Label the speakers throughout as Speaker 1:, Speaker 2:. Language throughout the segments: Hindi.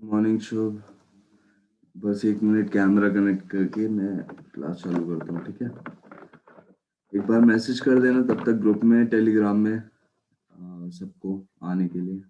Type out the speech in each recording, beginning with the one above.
Speaker 1: मॉर्निंग शुभ। बस 1 मिनट कैमरा कनेक्ट करके मैं क्लास चालू करता हूँ, ठीक है। एक बार मैसेज कर देना तब तक ग्रुप में टेलीग्राम में सबको आने के लिए।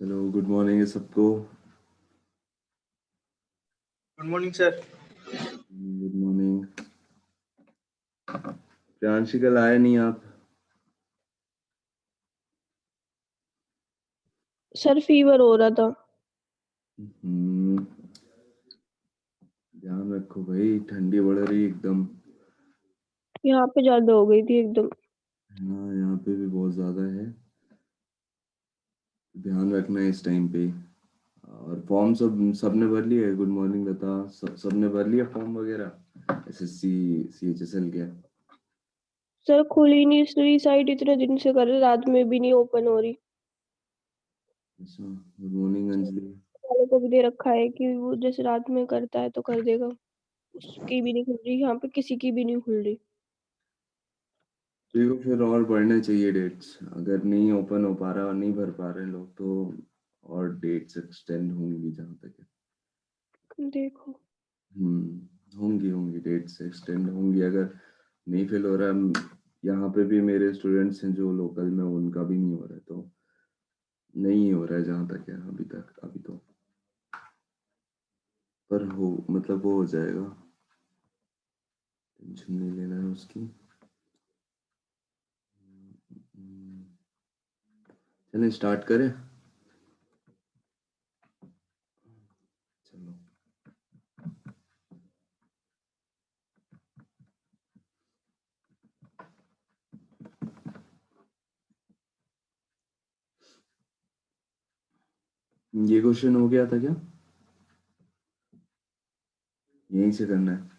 Speaker 1: चलो, गुड मॉर्निंग है सबको।
Speaker 2: Good morning sir.
Speaker 1: Good morning. Priyanshi कल आए नहीं आप?
Speaker 3: सर फीवर हो रहा था।
Speaker 1: ध्यान रखो भाई, ठंडी बढ़ रही एकदम।
Speaker 3: यहाँ पे ज्यादा हो गई थी एकदम।
Speaker 1: हाँ, यहाँ पे भी बहुत ज्यादा है। ध्यान रखना है इस टाइम पे। और फॉर्म सबने भर लिया है? गुड मॉर्निंग लता। सबने भर लिया फॉर्म वगैरह, एसएससी सीएचएसएल के?
Speaker 3: सर खुली नहीं रही साइट, इतने दिन से कर रहे, रात में भी नहीं ओपन हो रही।
Speaker 1: अच्छा, गुड मॉर्निंग अंजलि।
Speaker 3: वाले को भी दे रखा है कि वो जैसे रात में करता है तो कर देगा। उसकी भी नहीं खुल रही, यहाँ पे किसी की भी नहीं खुल रही।
Speaker 1: देखो, फिर और बढ़ने चाहिए डेट्स। अगर नहीं ओपन हो पा रहा और नहीं भर पा रहे लोग तो और डेट्स एक्सटेंड होंगी जहाँ तक है।
Speaker 3: देखो।
Speaker 1: होंगी होंगी, डेट्स एक्सटेंड होंगी। अगर नहीं फिल हो रहा है, यहाँ पे भी मेरे स्टूडेंट्स हैं जो लोकल में, उनका भी नहीं हो रहा है, तो नहीं हो रहा है जहाँ तक है अभी तक। अभी तो पर हो, मतलब वो हो जाएगा, टेंशन नहीं लेना है उसकी। चलें स्टार्ट करें। चलो, ये क्वेश्चन हो गया था क्या? यहीं से करना है?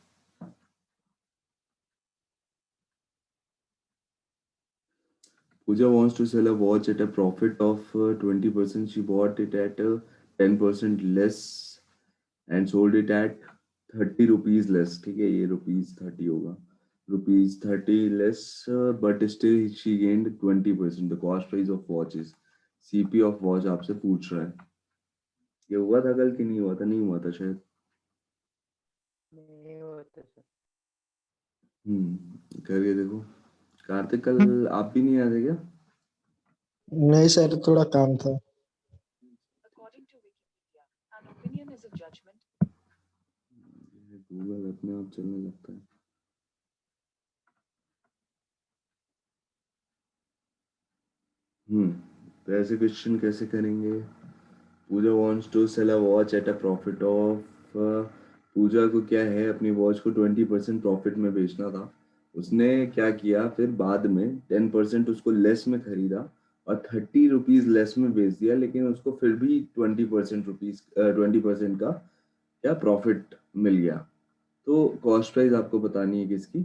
Speaker 1: Pooja wants to sell a watch at a profit of 20%. She bought it at 10% less and sold it at 30 rupees less. ठीक है, ये रुपीज 30 होगा, rupees 30 less, but still she gained 20%. The cost price of watch is CP of watch आपसे पूछ रहा है। ये हुआ था कल कि नहीं हुआ था? नहीं हुआ था शायद।
Speaker 4: नहीं होते सर।
Speaker 1: करके देखो। कार्तिक, कल आप भी नहीं आए थे क्या?
Speaker 2: नहीं सर, थोड़ा काम था।
Speaker 1: गूगल अपने आप चलने लगता है। तो ऐसे क्वेश्चन कैसे करेंगे? Pooja wants to sell a watch at a profit of, Pooja को क्या है, अपनी वॉच को 20% प्रॉफिट में बेचना था। उसने क्या किया फिर बाद में, 10% उसको लेस में खरीदा और 30 रुपीज लेस में बेच दिया, लेकिन उसको फिर भी 20% का क्या प्रॉफिट मिल गया। तो कॉस्ट प्राइस आपको बतानी है किसकी,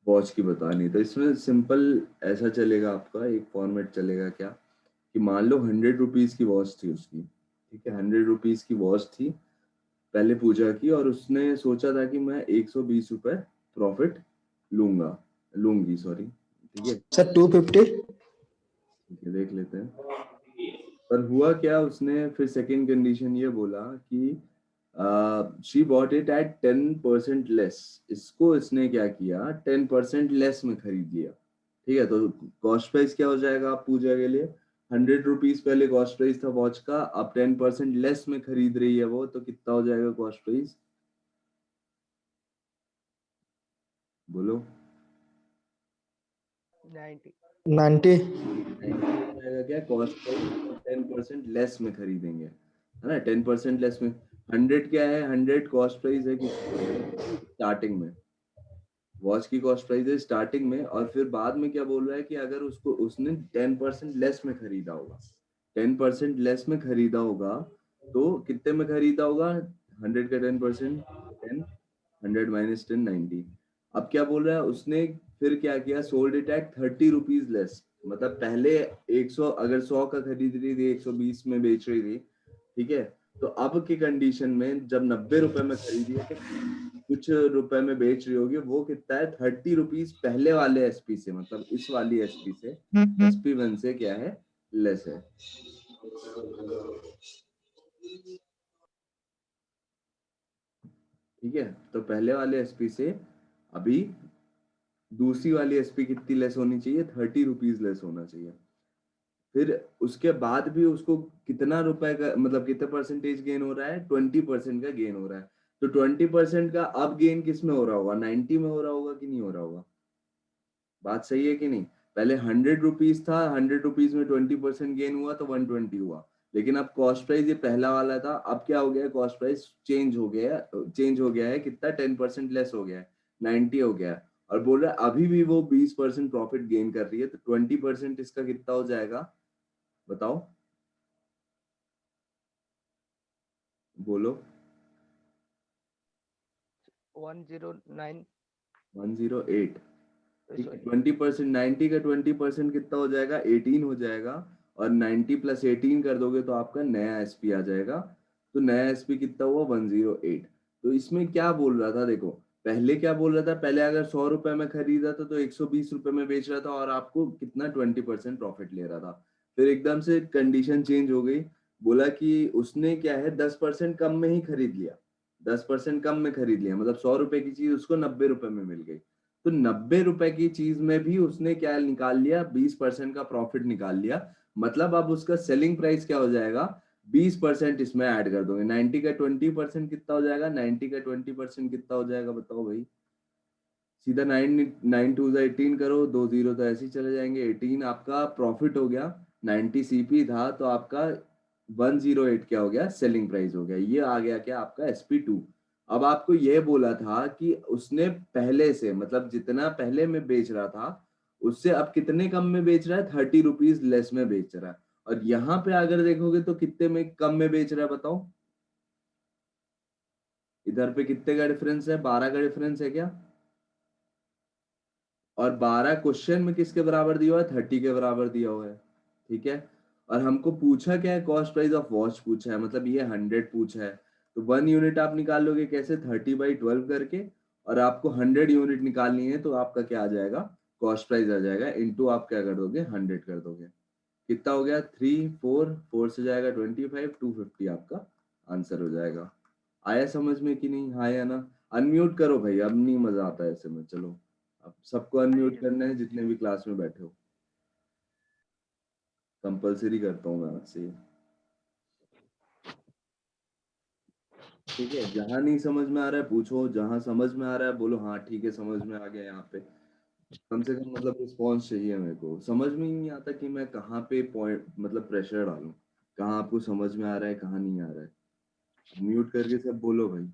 Speaker 1: वॉच की बतानी है। तो इसमें सिंपल ऐसा चलेगा, आपका एक फॉर्मेट चलेगा क्या, कि मान लो 100 रुपीज की वॉच थी उसकी, ठीक है, 100 रुपीज की वॉच थी पहले पूजा की, और उसने सोचा था कि मैं 120 रुपए प्रॉफिट लूंगी, सॉरी, ठीक है,
Speaker 2: सर 250।
Speaker 1: ठीक है, देख लेते हैं। पर हुआ क्या, उसने फिर सेकंड कंडीशन ये बोला कि she bought it at 10% less. इसको इसने क्या किया, 10% लेस में खरीद लिया, ठीक है। तो कॉस्ट प्राइस क्या हो जाएगा आप पूजा के लिए, 100 रुपीज पहले कॉस्ट प्राइस था वॉच का, अब 10% लेस में खरीद रही है वो, तो कितना हो जाएगा कॉस्ट प्राइस, बोलो।
Speaker 2: 90।
Speaker 1: 90 हो जाएगा क्या कॉस्ट प्राइस, 10% लेस में खरीदेंगे, है ना, 10% लेस में। 100 क्या है, 100 कॉस्ट प्राइस है किसकी, स्टार्टिंग में, वॉच की कॉस्ट प्राइस है स्टार्टिंग में। और फिर बाद में क्या बोल रहा है कि अगर उसको उसने 10% लेस में खरीदा होगा, 10% लेस में खरीदा होगा, तो कितने में खरीदा होगा, 100 का 10%, 10, 100 माइनस 10, 90। अब क्या बोल रहा है उसने, फिर क्या किया, sold it at 30 rupees less. मतलब पहले 100, अगर 100 का खरीद रही थी 120 में बेच रही थी, ठीक है। तो अब की कंडीशन में जब 90 रुपए में खरीदी है, तो कुछ रुपए में बेच रही होगी, वो कितना है, 30 रुपीज पहले वाले एसपी से, मतलब इस वाली एसपी से, SP1 से क्या है, लेस है। ठीक है, तो पहले वाले एसपी से अभी दूसरी वाली एसपी कितनी लेस होनी चाहिए, 30 रुपीज लेस होना चाहिए। फिर उसके बाद भी उसको कितना रुपए का, मतलब कितना परसेंटेज गेन हो रहा है, 20% का गेन हो रहा है। तो 20% का अब गेन किस में हो रहा होगा, 90 में हो रहा होगा कि नहीं हो रहा होगा, बात सही है कि नहीं। पहले 100 रुपीज था, 100 रुपीज में 20% गेन हुआ तो 120 हुआ, लेकिन अब कॉस्ट प्राइस ये पहला वाला था, अब क्या हो गया, कॉस्ट प्राइस चेंज हो गया है कितना, 10% लेस हो गया है, 90 हो गया है। और बोल रहा है अभी भी वो 20% प्रॉफिट गेन कर रही है, तो 20% इसका कितना हो जाएगा, बताओ, बोलो।
Speaker 4: 109।
Speaker 1: 108, ठीक है। 20%, 90 का 20% कितना हो जाएगा, 18 हो जाएगा। और 90 प्लस 18 कर दोगे तो आपका नया एसपी आ जाएगा। तो नया एसपी कितना हुआ, 108। तो इसमें क्या बोल रहा था, देखो पहले क्या बोल रहा था, पहले अगर 100 रुपए में खरीदा था तो 120 रुपए में बेच रहा था, और आपको कितना 20% प्रॉफिट ले रहा था। फिर एकदम से कंडीशन चेंज हो गई, बोला कि उसने क्या है 10% कम में ही खरीद लिया, 10% कम में खरीद लिया, मतलब 100 रुपए की चीज उसको 90 रुपए में मिल गई। तो 90 रुपए की चीज में भी उसने क्या निकाल लिया, 20% का प्रॉफिट निकाल लिया। मतलब अब उसका सेलिंग प्राइस क्या हो जाएगा, 20% इसमें ऐड कर दोगे, 90 का 20% कितना हो जाएगा, 90 का 20% कितना हो जाएगा, बताओ भाई। सीधा 9 9 2 18 करो, 2 0 तो ऐसे ही चले जाएंगे, 18 आपका प्रॉफिट हो गया। 90 सीपी था तो आपका 108 क्या हो गया, सेलिंग प्राइस हो गया। ये आ गया क्या आपका SP2। अब आपको ये बोला था कि उसने पहले से, मतलब जितना पहले में बेच रहा था उससे अब कितने कम में बेच रहा है, 30 रुपीज लेस में बेच रहा है। और यहाँ पे अगर देखोगे तो कितने में कम में बेच रहा है, बताओ। इधर पे कितने का डिफरेंस है, 12 का डिफरेंस है क्या। और 12 क्वेश्चन में किसके बराबर दिया हुआ है, 30 के बराबर दिया हुआ है, ठीक है। और हमको पूछा क्या है, कॉस्ट प्राइस ऑफ वॉच पूछा है, मतलब ये 100 पूछा है। तो 1 यूनिट आप निकाल लोगे कैसे, 30/12 करके। और आपको 100 यूनिट निकालनी है, तो आपका क्या आ जाएगा, कॉस्ट प्राइस आ जाएगा, इनटू आप क्या कर दोगे, 100 कर दोगे। कितना हो गया, 3 4 4 से जाएगा 25, 250 आपका आंसर हो जाएगा। आया समझ में कि नहीं, हाँ या ना। अनम्यूट करो भाई, अब नहीं मजा आता है ऐसे में, चलो। अब सबको अनम्यूट करना है जितने भी क्लास में बैठे हो, कंपलसरी करता हूँ मैं आज से। ठीक है, जहां नहीं समझ में आ रहा है पूछो, जहां समझ में आ रहा है बोलो हाँ ठीक है समझ में आ गया। यहाँ पे कम से कम मतलब रिस्पॉन्स चाहिए, मेरे को समझ में ही नहीं आता कि मैं कहाँ पे पॉइंट, मतलब प्रेशर डालूं, कहाँ आपको समझ में आ रहा है कहाँ नहीं आ रहा है। म्यूट करके सब बोलो भाई।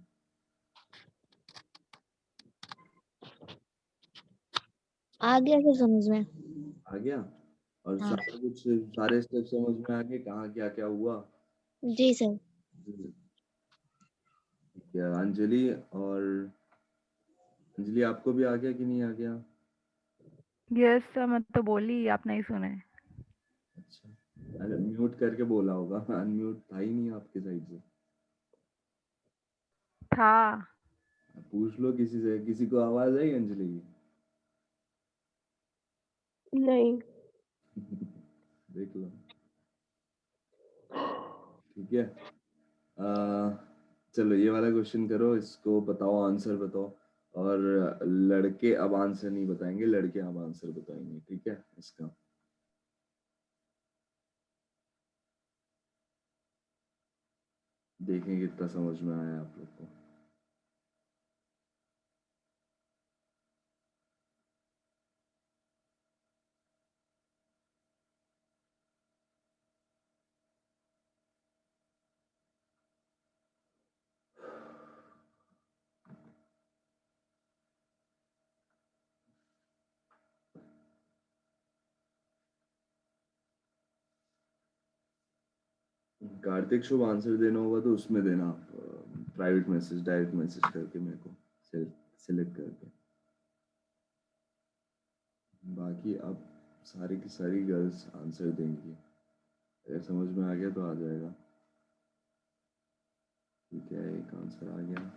Speaker 5: आ गया क्या समझ में?
Speaker 1: आ गया। और
Speaker 5: हाँ
Speaker 1: सारे स्टेप समझ में आ गए कहाँ क्या क्या हुआ?
Speaker 5: जी सर।
Speaker 1: क्या अंजलि आपको भी आ गया कि नहीं आ गया?
Speaker 6: यस सर, मैं तो बोली, आप नहीं सुने।
Speaker 1: अच्छा, अरे म्यूट करके बोला होगा, अनम्यूट था ही नहीं आपके साइड से।
Speaker 6: था।
Speaker 1: पूछ लो किसी से, किसी को आवाज आई अंजलि की?
Speaker 3: नहीं।
Speaker 1: देख लो। ठीक है, चलो ये वाला क्वेश्चन करो, इसको बताओ, आंसर बताओ। और लड़के अब आंसर नहीं बताएंगे, लड़के अब आंसर बताएंगे, ठीक है इसका। देखें कितना समझ में आया आप लोग को। कार्तिक, शुभ आंसर देना होगा तो उसमें देना आप, प्राइवेट मैसेज, डायरेक्ट मैसेज करके मेरे को सिलेक्ट करके। बाकी अब सारी की सारी गर्ल्स आंसर देंगी, अगर समझ में आ गया तो आ जाएगा। ठीक है, एक आंसर आ गया।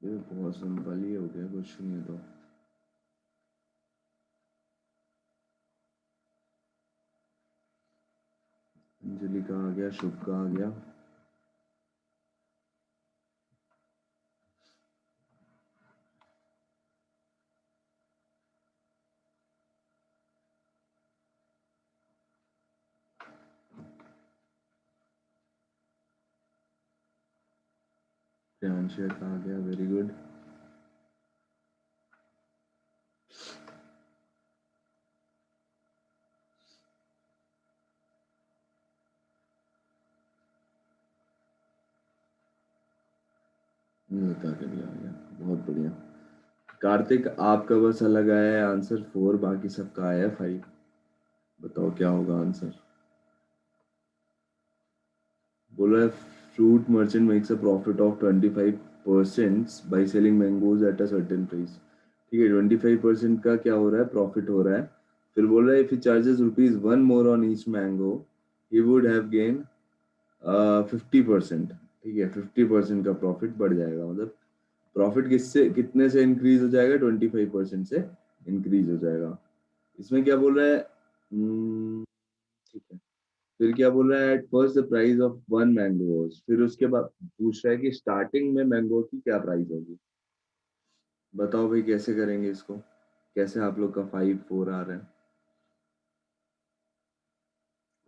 Speaker 1: ये बहुत सिंपल ही हो गया क्वेश्चन ये तो। अंजलि का आ गया, शुभ का आ गया। प्रियांशु का आ गया, वेरी गुड। बता के भी आ गया, बहुत बढ़िया। कार्तिक, आपका बस अलग आया है आंसर 4, बाकी सबका आया है 5। बताओ क्या होगा आंसर? बोला है fruit merchant makes a profit of 25% by selling mangoes at a certain price. ठीक है, 25% का क्या हो रहा है, प्रॉफिट हो रहा है। फिर बोल रहा है if he charges ₹1 more on each mango he would have gain 50%। ठीक है, 50% का प्रॉफिट बढ़ जाएगा, मतलब प्रॉफिट किससे कितने से इंक्रीज हो जाएगा, 25% से इंक्रीज हो जाएगा। इसमें क्या बोल रहा है, ठीक है। फिर क्या बोल रहा है, at first the price of one mango, फिर उसके बाद पूछ रहा है कि स्टार्टिंग में मैंगो की क्या प्राइस होगी। बताओ भाई कैसे करेंगे इसको, कैसे आप लोग का 5-4 आ रहा है?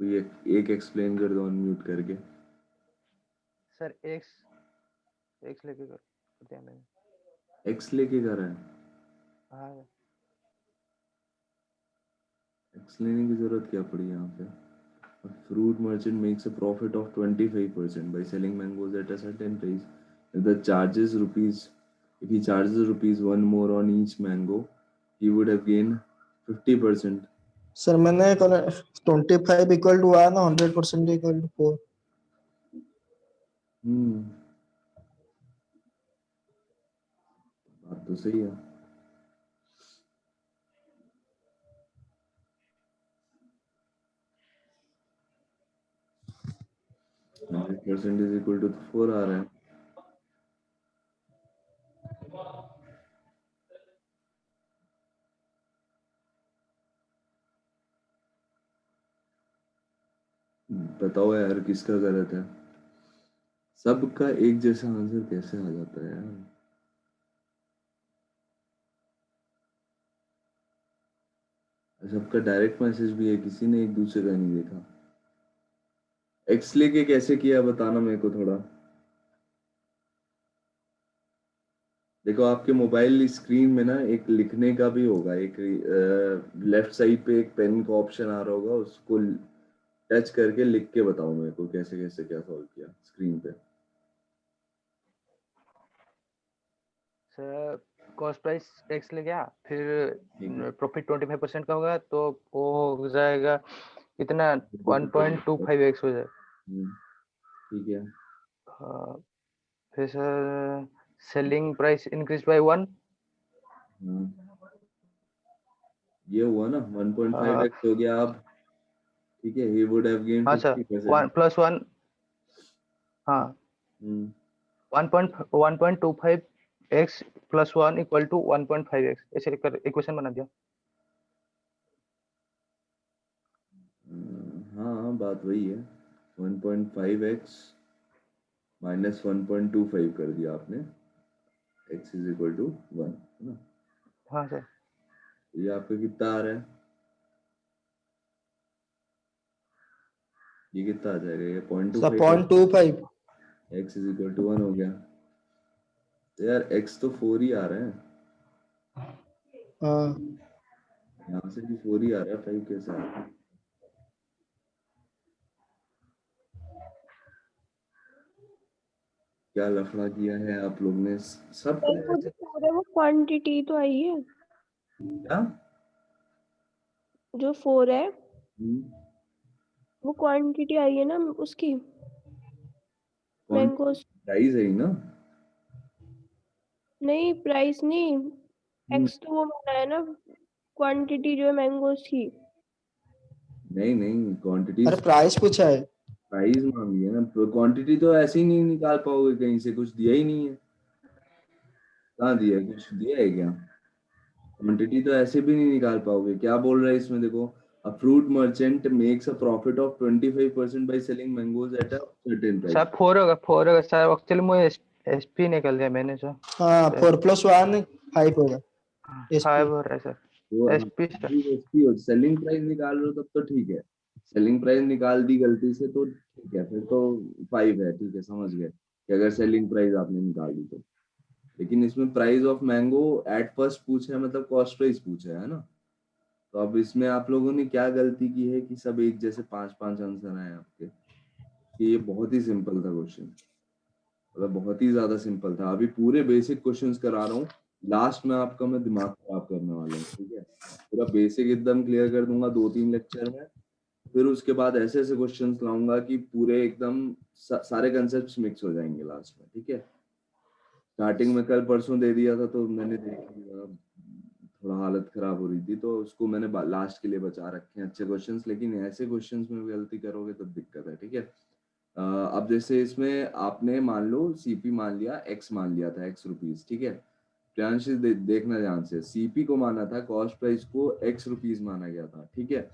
Speaker 1: कोई एक एक्सप्लेन कर दो अनम्यूट करके।
Speaker 4: सर एक्स एक्स लेके करते हैं मैंने।
Speaker 1: एक्स लेके कर रहा है?
Speaker 4: हाँ
Speaker 1: एक्स लेने की जरूरत क्या पड़ी यहाँ पे? Fruit merchant makes a profit of 25% by selling mangoes at a certain price. If the charges rupees, if he charges ₹1 more on each mango, he would have gained 50%.
Speaker 2: Sir मैंने 25 इक्वल टू आया ना 100% इक्वल टू 4।
Speaker 1: बात तो सही है। 100% is equal to 4 आ रहा है। बताओ यार किसका गलत है? सबका एक जैसा आंसर कैसे आ जाता है यार? सबका डायरेक्ट मैसेज भी है, किसी ने एक दूसरे का नहीं देखा। एक्स लेके कैसे किया बताना मेरे को थोड़ा। देखो आपके मोबाइल स्क्रीन में ना एक लिखने का भी होगा, एक लेफ्ट साइड पे एक पेन का ऑप्शन आ रहा होगा, उसको टच करके लिख के बताओ मेरे को कैसे कैसे क्या सॉल्व किया स्क्रीन पे।
Speaker 4: सर कॉस्ट प्राइस एक्स ले गया,
Speaker 1: ठीक है।
Speaker 4: फिर प्रॉफिट 25% का होगा तो वो हो जाएगा कितना 1.25x हो जाए।
Speaker 1: ठीक है।
Speaker 4: हाँ, फिर sir selling price increase by 1।
Speaker 1: ये हुआ ना 1.5x हो गया अब। ठीक है, he would have gained
Speaker 4: हाँ सर
Speaker 1: 50%।
Speaker 4: 1+1, हाँ 1.25x + 1 = 1.5x, ऐसे लिखकर इक्वेशन बना दिया।
Speaker 1: हाँ बात वही है, 1.5x - 1.25 कर दिया आपने, x = 1 है ना।
Speaker 4: हाँ सर
Speaker 1: ये आपका कितना आ रहा है, ये कितना आ जाएगा, ये 0.25
Speaker 2: 0.25।
Speaker 1: x = 1 हो गया। तो यार x तो 4 ही आ रहा है,
Speaker 2: हाँ
Speaker 1: यहाँ से भी 4 ही आ रहा है, 5 कैसे आ रहा है। क्या लफड़ा किया है आप लोग ने सब
Speaker 3: वो जो फोर है वो क्वांटिटी तो आई है,
Speaker 1: क्या।
Speaker 3: जो 4 है वो क्वांटिटी आई है ना उसकी, मैंगोस।
Speaker 1: प्राइस है ही ना।
Speaker 3: नहीं प्राइस नहीं, एक्स तो वो माना है ना, क्वांटिटी जो है मैंगोस की।
Speaker 1: नहीं नहीं, क्वांटिटी
Speaker 2: अरे प्राइस पूछा है।
Speaker 1: प्राइस मांगी है ना, क्वांटिटी तो ऐसे ही नहीं निकाल पाओगे, कहीं से कुछ दिया ही नहीं है। कहाँ दिया है, कुछ दिया है क्या। क्वांटिटी तो ऐसे भी नहीं निकाल पाओगे। क्या बोल रहा है इसमें देखो, a fruit merchant makes a profit of 25% by selling mangoes at a certain price.
Speaker 4: Sir 4 होगा सर, एक्चुअली मुझे एसपी निकल गया मैंने सर।
Speaker 2: हाँ 4 + 1 5 होगा।
Speaker 4: 5 हो रहा है सर,
Speaker 1: तो
Speaker 4: एसपी सर।
Speaker 1: सेलिंग प्राइस निकाल रहे हो तब तो ठीक है, सेलिंग प्राइस निकाल दी गलती से तो ठीक है, फिर तो 5 है, ठीक है समझ गए कि अगर सेलिंग प्राइस आपने निकाल दी तो। लेकिन इसमें price of mango at first पूछा है, मतलब कॉस्ट प्राइस पूछा है ना। तो अब इसमें आप लोगों ने क्या गलती की है कि सब एक जैसे 5-5 आंसर आए आपके, कि ये बहुत ही सिंपल था क्वेश्चन, मतलब बहुत ही ज्यादा सिंपल था। अभी पूरे बेसिक क्वेश्चंस करा रहा हूँ, लास्ट में आपका मैं दिमाग खराब करने वाला हूँ, ठीक है। पूरा बेसिक एकदम क्लियर कर दूंगा 2-3 लेक्चर में, फिर उसके बाद ऐसे ऐसे क्वेश्चंस लाऊंगा कि पूरे एकदम सारे कंसेप्ट्स मिक्स हो जाएंगे लास्ट में, ठीक है। स्टार्टिंग में कल परसों दे दिया था तो मैंने देख लिया, थोड़ा हालत खराब हो रही थी तो उसको मैंने लास्ट के लिए बचा रखे हैं अच्छे क्वेश्चंस, लेकिन ऐसे क्वेश्चंस में गलती करोगे तो दिक्कत है, ठीक है। अब जैसे इसमें आपने मान लो सीपी मान लिया, एक्स मान लिया था, एक्स रुपीज, ठीक है। प्रियांश देखना ध्यान से, सीपी को माना था, कॉस्ट प्राइस को एक्स रुपीज माना गया था, ठीक है।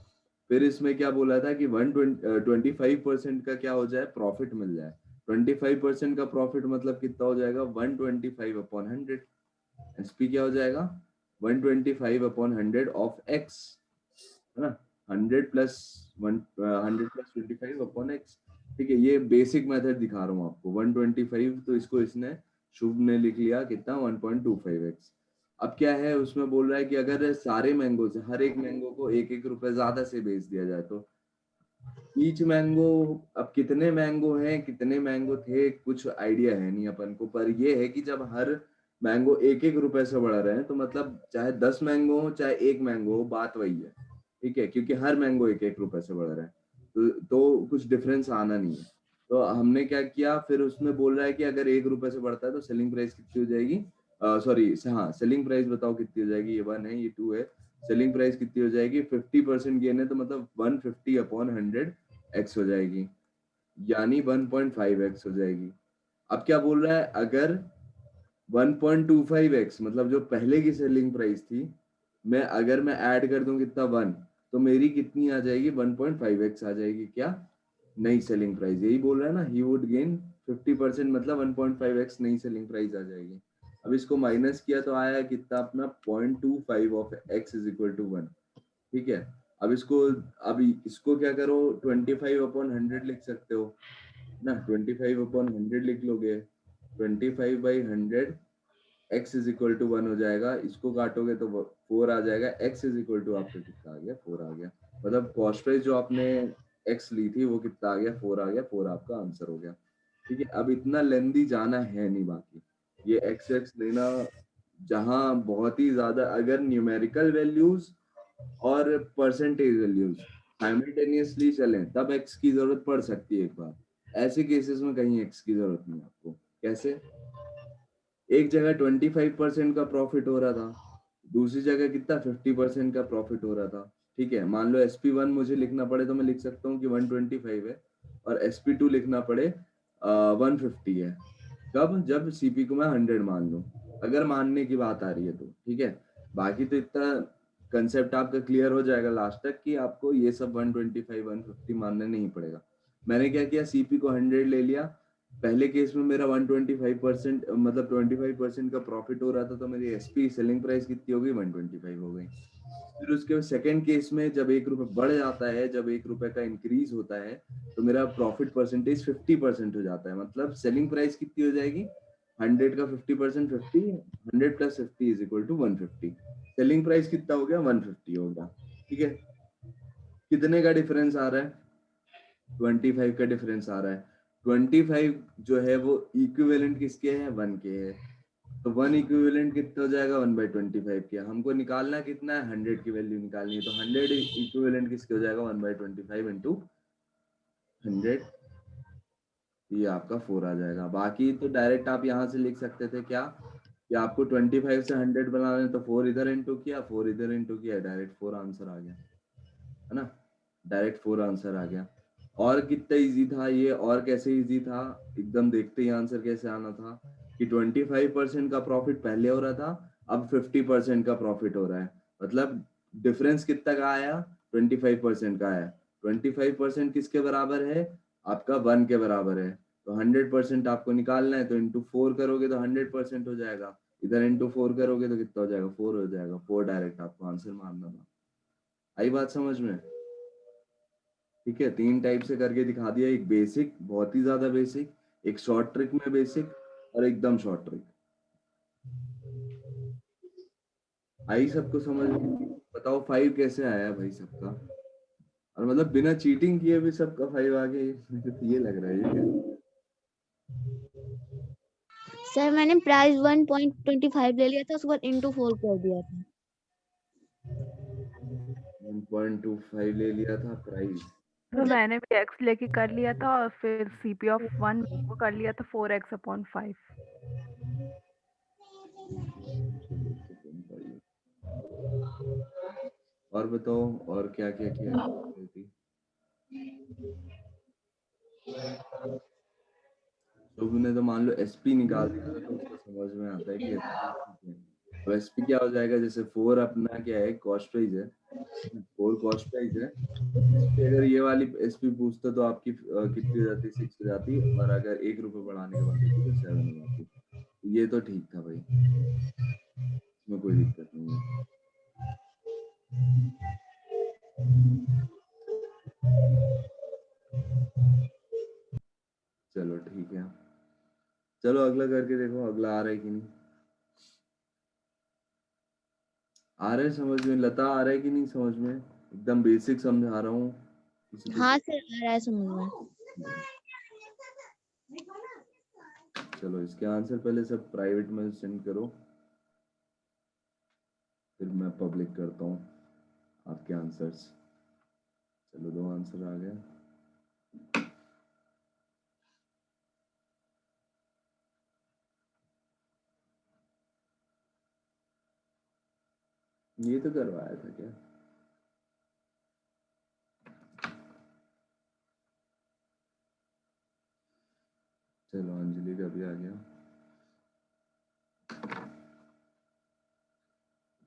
Speaker 1: फिर इसमें क्या बोला था कि 25% का क्या हो जाए, प्रॉफिट मिल जाए। 25% का प्रॉफिट मतलब कितना हो जाएगा, 125/100। एसपी क्या हो जाएगा, 125/100 ऑफ एक्स, है ना। 100 प्लस 25/x, ठीक है। ये बेसिक मेथड दिखा रहा हूँ आपको, 125 तो इसको इसने शुभ ने लिख लिया कितना, 1.25x। अब क्या है उसमें बोल रहा है कि अगर सारे मैंगो से हर एक मैंगो को 1-1 रुपए ज्यादा से बेच दिया जाए तो ईच मैंगो, अब कितने मैंगो हैं कितने मैंगो थे कुछ आइडिया है नहीं अपन को, पर ये है कि जब हर मैंगो 1-1 रुपए से बढ़ रहे हैं तो मतलब चाहे 10 मैंगो हो चाहे 1 मैंगो हो, बात वही है, ठीक है, क्योंकि हर मैंगो 1-1 रुपए से बढ़ रहा है, तो कुछ डिफरेंस आना नहीं है। तो हमने क्या किया, फिर उसमें बोल रहा है कि अगर 1 रुपए से बढ़ता है तो सेलिंग प्राइस कितनी हो जाएगी, सॉरी हाँ सेलिंग प्राइस बताओ कितनी हो जाएगी, ये 1 है ये 2 है, सेलिंग प्राइस कितनी हो जाएगी, 50% गेन है तो मतलब 150/100 x हो जाएगी, यानी 1.5x हो जाएगी। अब क्या बोल रहा है, अगर 1.25x मतलब जो पहले की सेलिंग प्राइस थी, मैं अगर मैं ऐड कर दूं कितना 1, तो मेरी कितनी आ जाएगी, 1.5x आ जाएगी, क्या नई सेलिंग प्राइस, यही बोल रहा है ना, ही वुड गेन 50% मतलब 1.5x नई सेलिंग प्राइस आ जाएगी। अब इसको माइनस किया तो आया कितना अपना 0.25 ऑफ x = 1, ठीक है। अब इसको क्या करो, 25/100 लिख सकते हो ना, 25/100 लिख लोगे, 25/100 x इज इक्वल टू 1 हो जाएगा, इसको काटोगे तो 4 आ जाएगा, x इज इक्वल टू आपका कितना आ गया, 4 आ गया। मतलब कॉस्ट प्राइस जो आपने x ली थी वो कितना आ गया, 4 आ गया, 4 आपका आंसर हो गया। ठीक है, अब इतना लेंदी जाना है नहीं, बाकी ये x लेना जहां बहुत ही ज्यादा, अगर न्यूमेरिकल वैल्यूज और परसेंटेज वैल्यूज साइमल्टेनियसली चलें तब x की जरूरत पड़ सकती है एक बार, ऐसे केसेस में कहीं x की जरूरत नहीं है आपको। कैसे? एक जगह 25% का प्रॉफिट हो रहा था, दूसरी जगह कितना 50% का प्रॉफिट हो रहा था। ठीक है, मान लो SP1 मुझे लिखना पड़े तो मैं लिख सकता हूँ कि 125 है, और SP2 लिखना पड़े 150 है। कब? जब CP को मैं 100 मान लूँ, अगर मानने की बात आ रही है तो। ठीक है, बाकी तो इतना कंसेप्ट आपका क्लियर हो जाएगा लास्ट तक कि आपको ये सब 125 150 मानना नहीं पड़ेगा। मैंने क्या किया, CP को 100 ले लिया, पहले केस में मेरा 125% मतलब 25% का प्रॉफिट हो रहा था, तो मेरी SP सेलिंग प्राइस कितनी हो गई, 125 हो गई। फिर उसके सेकंड केस में जब 1 रुपए बढ़ जाता है, जब 1 रुपए का इंक्रीज होता है, तो मेरा प्रॉफिट परसेंटेज 50% हो जाता है। मतलब सेलिंग प्राइस कितनी हो जाएगी, 100 का 50% 50, 100 plus 50 is equal to 150। Selling price कितना हो गया, 150 हो गया। ठीक है, कितने का डिफरेंस आ रहा है, 25 का डिफरेंस आ रहा है। 25 जो है वो इक्विवेलेंट किसके है, 1 के है, तो 1 इक्विवेलेंट कितना हो जाएगा, 1/25 के। हमको निकालना कितना है, 100 की वैल्यू निकालनी है, तो 100 इक्विवेलेंट किसके हो जाएगा, 1/25 इंटू 100, ये आपका 4 आ जाएगा। बाकी तो डायरेक्ट आप यहाँ से लिख सकते थे क्या, कि आपको 25 से 100 बनाना है तो 4 इधर इंटू किया, 4 इधर इंटू किया, डायरेक्ट 4 आंसर आ गया, है ना, डायरेक्ट 4 आंसर आ गया। और कितना इजी था ये, और कैसे इजी था, एकदम देखते ही आंसर कैसे आना था, कि 25% का प्रॉफिट पहले हो रहा था, अब 50% का प्रॉफिट हो रहा है। मतलब डिफरेंस कितना का आया, 25% का आया। 25% किसके बराबर है, आपका 1 के बराबर है, तो 100% आपको निकालना है, तो इंटू 4 करोगे तो 100% हो जाएगा, इधर इंटू 4 करोगे तो कितना हो जाएगा, 4 हो जाएगा। 4 डायरेक्ट आपको आंसर मारना था। आई बात समझ में? ठीक है, 3 टाइप से करके दिखा दिया, एक बेसिक, बहुत ही ज्यादा बेसिक, एक शॉर्ट ट्रिक में बेसिक, और एकदम शॉर्ट ट्रिक। आई सबको समझ में? बताओ 5 कैसे आया भाई सबका, और मतलब बिना चीटिंग किए भी सबका 5 आ गया, मुझे तो ये लग रहा है ये क्या?
Speaker 5: सर मैंने प्राइस 1.25 ले लिया था, उसके बाद इंटू 4 कर दिया था।
Speaker 1: 1.25 ले लिया था प्राइस,
Speaker 6: तो मैंने भी x लेके कर लिया था और फिर CP ऑफ 1 वो कर लिया था 4x/5।
Speaker 1: और बताओ और क्या क्या किया थी? तो मैंने तो मान लो SP निकाल दिया था, तो उसको समझ में आता है कि SP ठीक है। तो SP क्या हो जाएगा, जैसे 4 अपना क्या है, कॉस्ट प्राइस है, 4 कॉस्ट प्राइस है। SP अगर ये वाली SP पूछता तो आपकी कितनी हो जाती, 6 हो जाती, और अगर 1 रुपए बढ़ाने के बाद होती तो 7 हो जाती। ये तो ठीक था भाई, इसमें कोई दिक्कत नहीं है। चलो ठीक है, चलो अगला करके देखो, अगला आ रहा है कि नहीं, आ रहा है समझ में, लता आ रहा है कि नहीं समझ में, एकदम बेसिक समझा रहा हूँ, किसी को
Speaker 5: हाँ सर आ रहा है समझ में।
Speaker 1: चलो इसके आंसर पहले सब प्राइवेट में सेंड करो, फिर मैं पब्लिक करता हूँ आपके आंसर्स। चलो 2 आंसर आ गए। ये तो करवाया था क्या, चलो अंजलि का भी आ गया,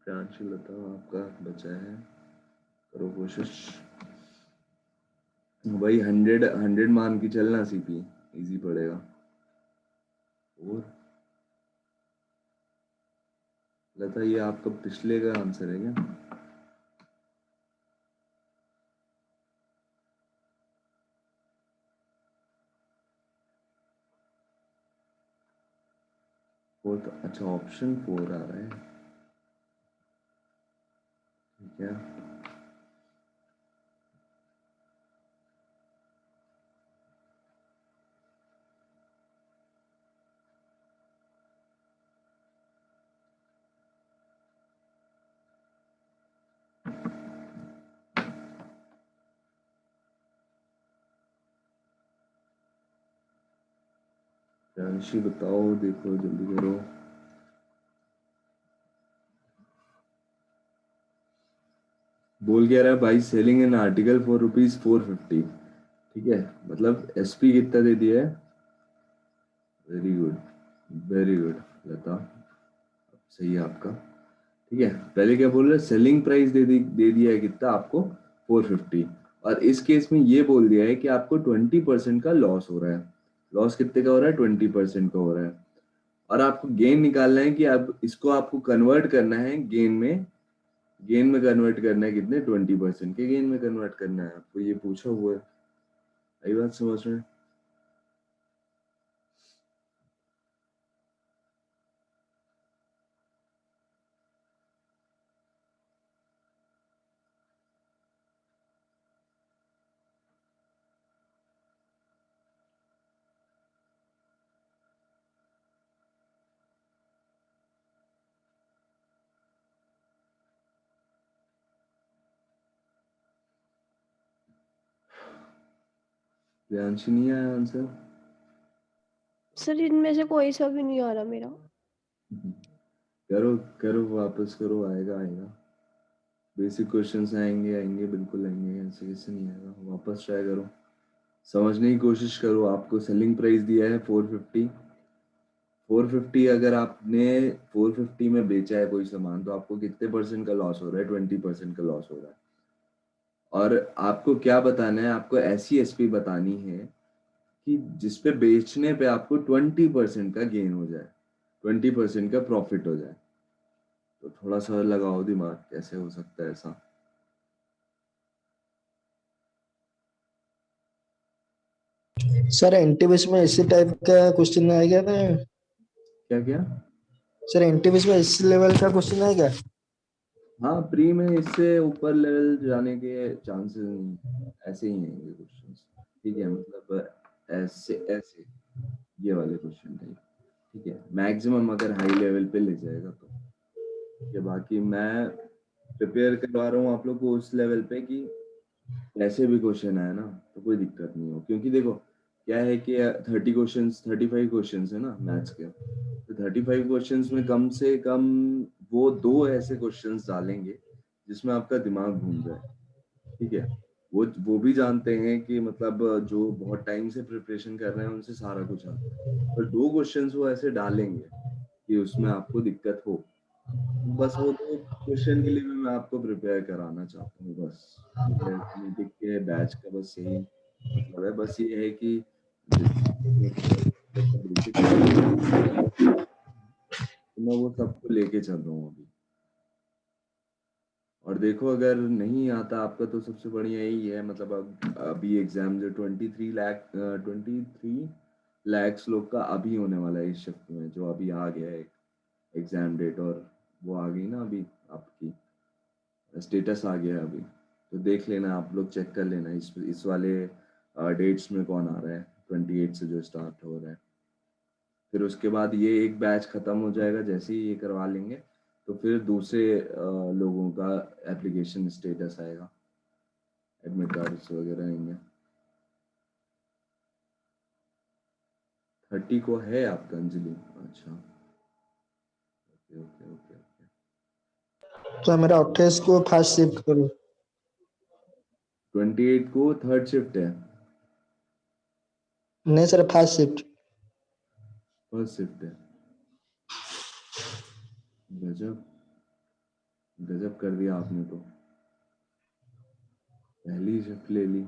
Speaker 1: प्रियांशु लता आपका बचा है, करो कोशिश भाई। 100 मान की चलना, CP इजी पड़ेगा। और लता ये आपका पिछले का आंसर है क्या? फोर्थ, अच्छा ऑप्शन 4 आ रहा है, ठीक है। राशि बताओ, देखो जल्दी करो। बोल क्या रहा है भाई, सेलिंग एन आर्टिकल फॉर ₹450, ठीक है, मतलब एसपी कितना दे दिया है। वेरी गुड, वेरी गुड लता, सही है आपका, ठीक है। पहले क्या बोल रहे हैं, सेलिंग प्राइस दे दिया है कितना आपको, 450, और इस केस में ये बोल दिया है कि आपको 20% का लॉस हो रहा है। लॉस कितने का हो रहा है, 20% का हो रहा है। और आपको गेन निकालना है कि अब इसको आपको कन्वर्ट करना है गेन में, गेन में कन्वर्ट करना है कितने, 20% के गेन में कन्वर्ट करना है आपको, ये पूछा हुआ है। आई बात समझ रहे हैं। ध्यानशी नहीं आया आंसर।
Speaker 3: सर इनमें से कोई सा भी नहीं आ रहा मेरा।
Speaker 1: करो करो, वापस करो, आएगा आएगा। बेसिक क्वेश्चंस आएंगे आएंगे, बिल्कुल आएंगे, ऐसे कैसे नहीं आएगा। वापस ट्राई करो, समझने की कोशिश करो। आपको सेलिंग प्राइस दिया है 450। 450 अगर आपने 450 में बेचा है कोई सामान, तो आपको कितने परसेंट का लॉस हो रहा है, 20% का लॉस हो रहा है। और आपको क्या बताना है, आपको ऐसी एसपी बतानी है कि जिसपे बेचने पे आपको 20% का गेन हो जाए, 20% का प्रॉफिट हो जाए। तो थोड़ा सा लगाओ दिमाग, कैसे हो सकता है ऐसा।
Speaker 2: सर एनटीपीसी में इसी टाइप का क्वेश्चन आएगा ना?
Speaker 1: क्या क्या?
Speaker 2: सर एनटीपीसी में इस लेवल का क्वेश्चन आएगा?
Speaker 1: हाँ, प्री में इससे ऊपर लेवल जाने के चांसेस नहीं, ऐसे ही हैं ये क्वेश्चंस, ठीक है। मतलब ऐसे ऐसे ये वाले क्वेश्चन टाइप, ठीक है। मैक्सिमम अगर हाई लेवल पे ले जाएगा तो, ठीक है। बाकी मैं प्रिपेयर करवा रहा हूँ आप लोग को उस लेवल पे कि ऐसे भी क्वेश्चन आए ना तो कोई दिक्कत नहीं हो। क्योंकि देखो क्या है कि 35 क्वेश्चंस है ना मैथ्स के, तो 35 क्वेश्चंस में कम से कम वो 2 ऐसे क्वेश्चंस डालेंगे जिसमें आपका दिमाग घूम जाए, ठीक है। वो भी जानते हैं कि मतलब जो बहुत टाइम से प्रिपरेशन कर रहे हैं उनसे सारा कुछ आता है, पर 2 क्वेश्चंस वो ऐसे डालेंगे कि उसमें आपको दिक्कत हो। बस वो 2 क्वेश्चन के लिए भी मैं आपको प्रिपेयर कराना चाहता हूँ बस, ठीक है। अर्थमेटिक के बैच का बस यही मतलब है। बस ये है कि बेसिक मैं वो सबको लेके चल रहा हूँ अभी। और देखो अगर नहीं आता आपका तो सबसे बढ़िया यही है, मतलब अभी एग्जाम जो 23 लाख लोग का अभी होने वाला है इस शिफ्ट में, जो अभी आ गया है एग्जाम डेट, और वो आ गई ना अभी, आपकी स्टेटस आ गया है अभी। तो देख लेना आप लोग, चेक कर लेना इस वाले डेट्स में कौन आ रहा है, 28 से जो स्टार्ट हो रहा है। फिर उसके बाद ये एक बैच खत्म हो जाएगा, जैसे ही ये करवा लेंगे तो फिर दूसरे लोगों का एप्लीकेशन स्टेटस आएगा, एडमिट कार्ड्स वगैरह आएंगे। 30 को है आपका अंजलि, अच्छा, ओके ओके ओके ओके।
Speaker 2: तो मेरा 28 को फर्स्ट शिफ्ट करो।
Speaker 1: 28 को थर्ड शिफ्ट है,
Speaker 2: नहीं sir, first shift.
Speaker 1: First shift है। गजब, गजब कर दिया आपने तो, पहली शिफ्ट ले ली।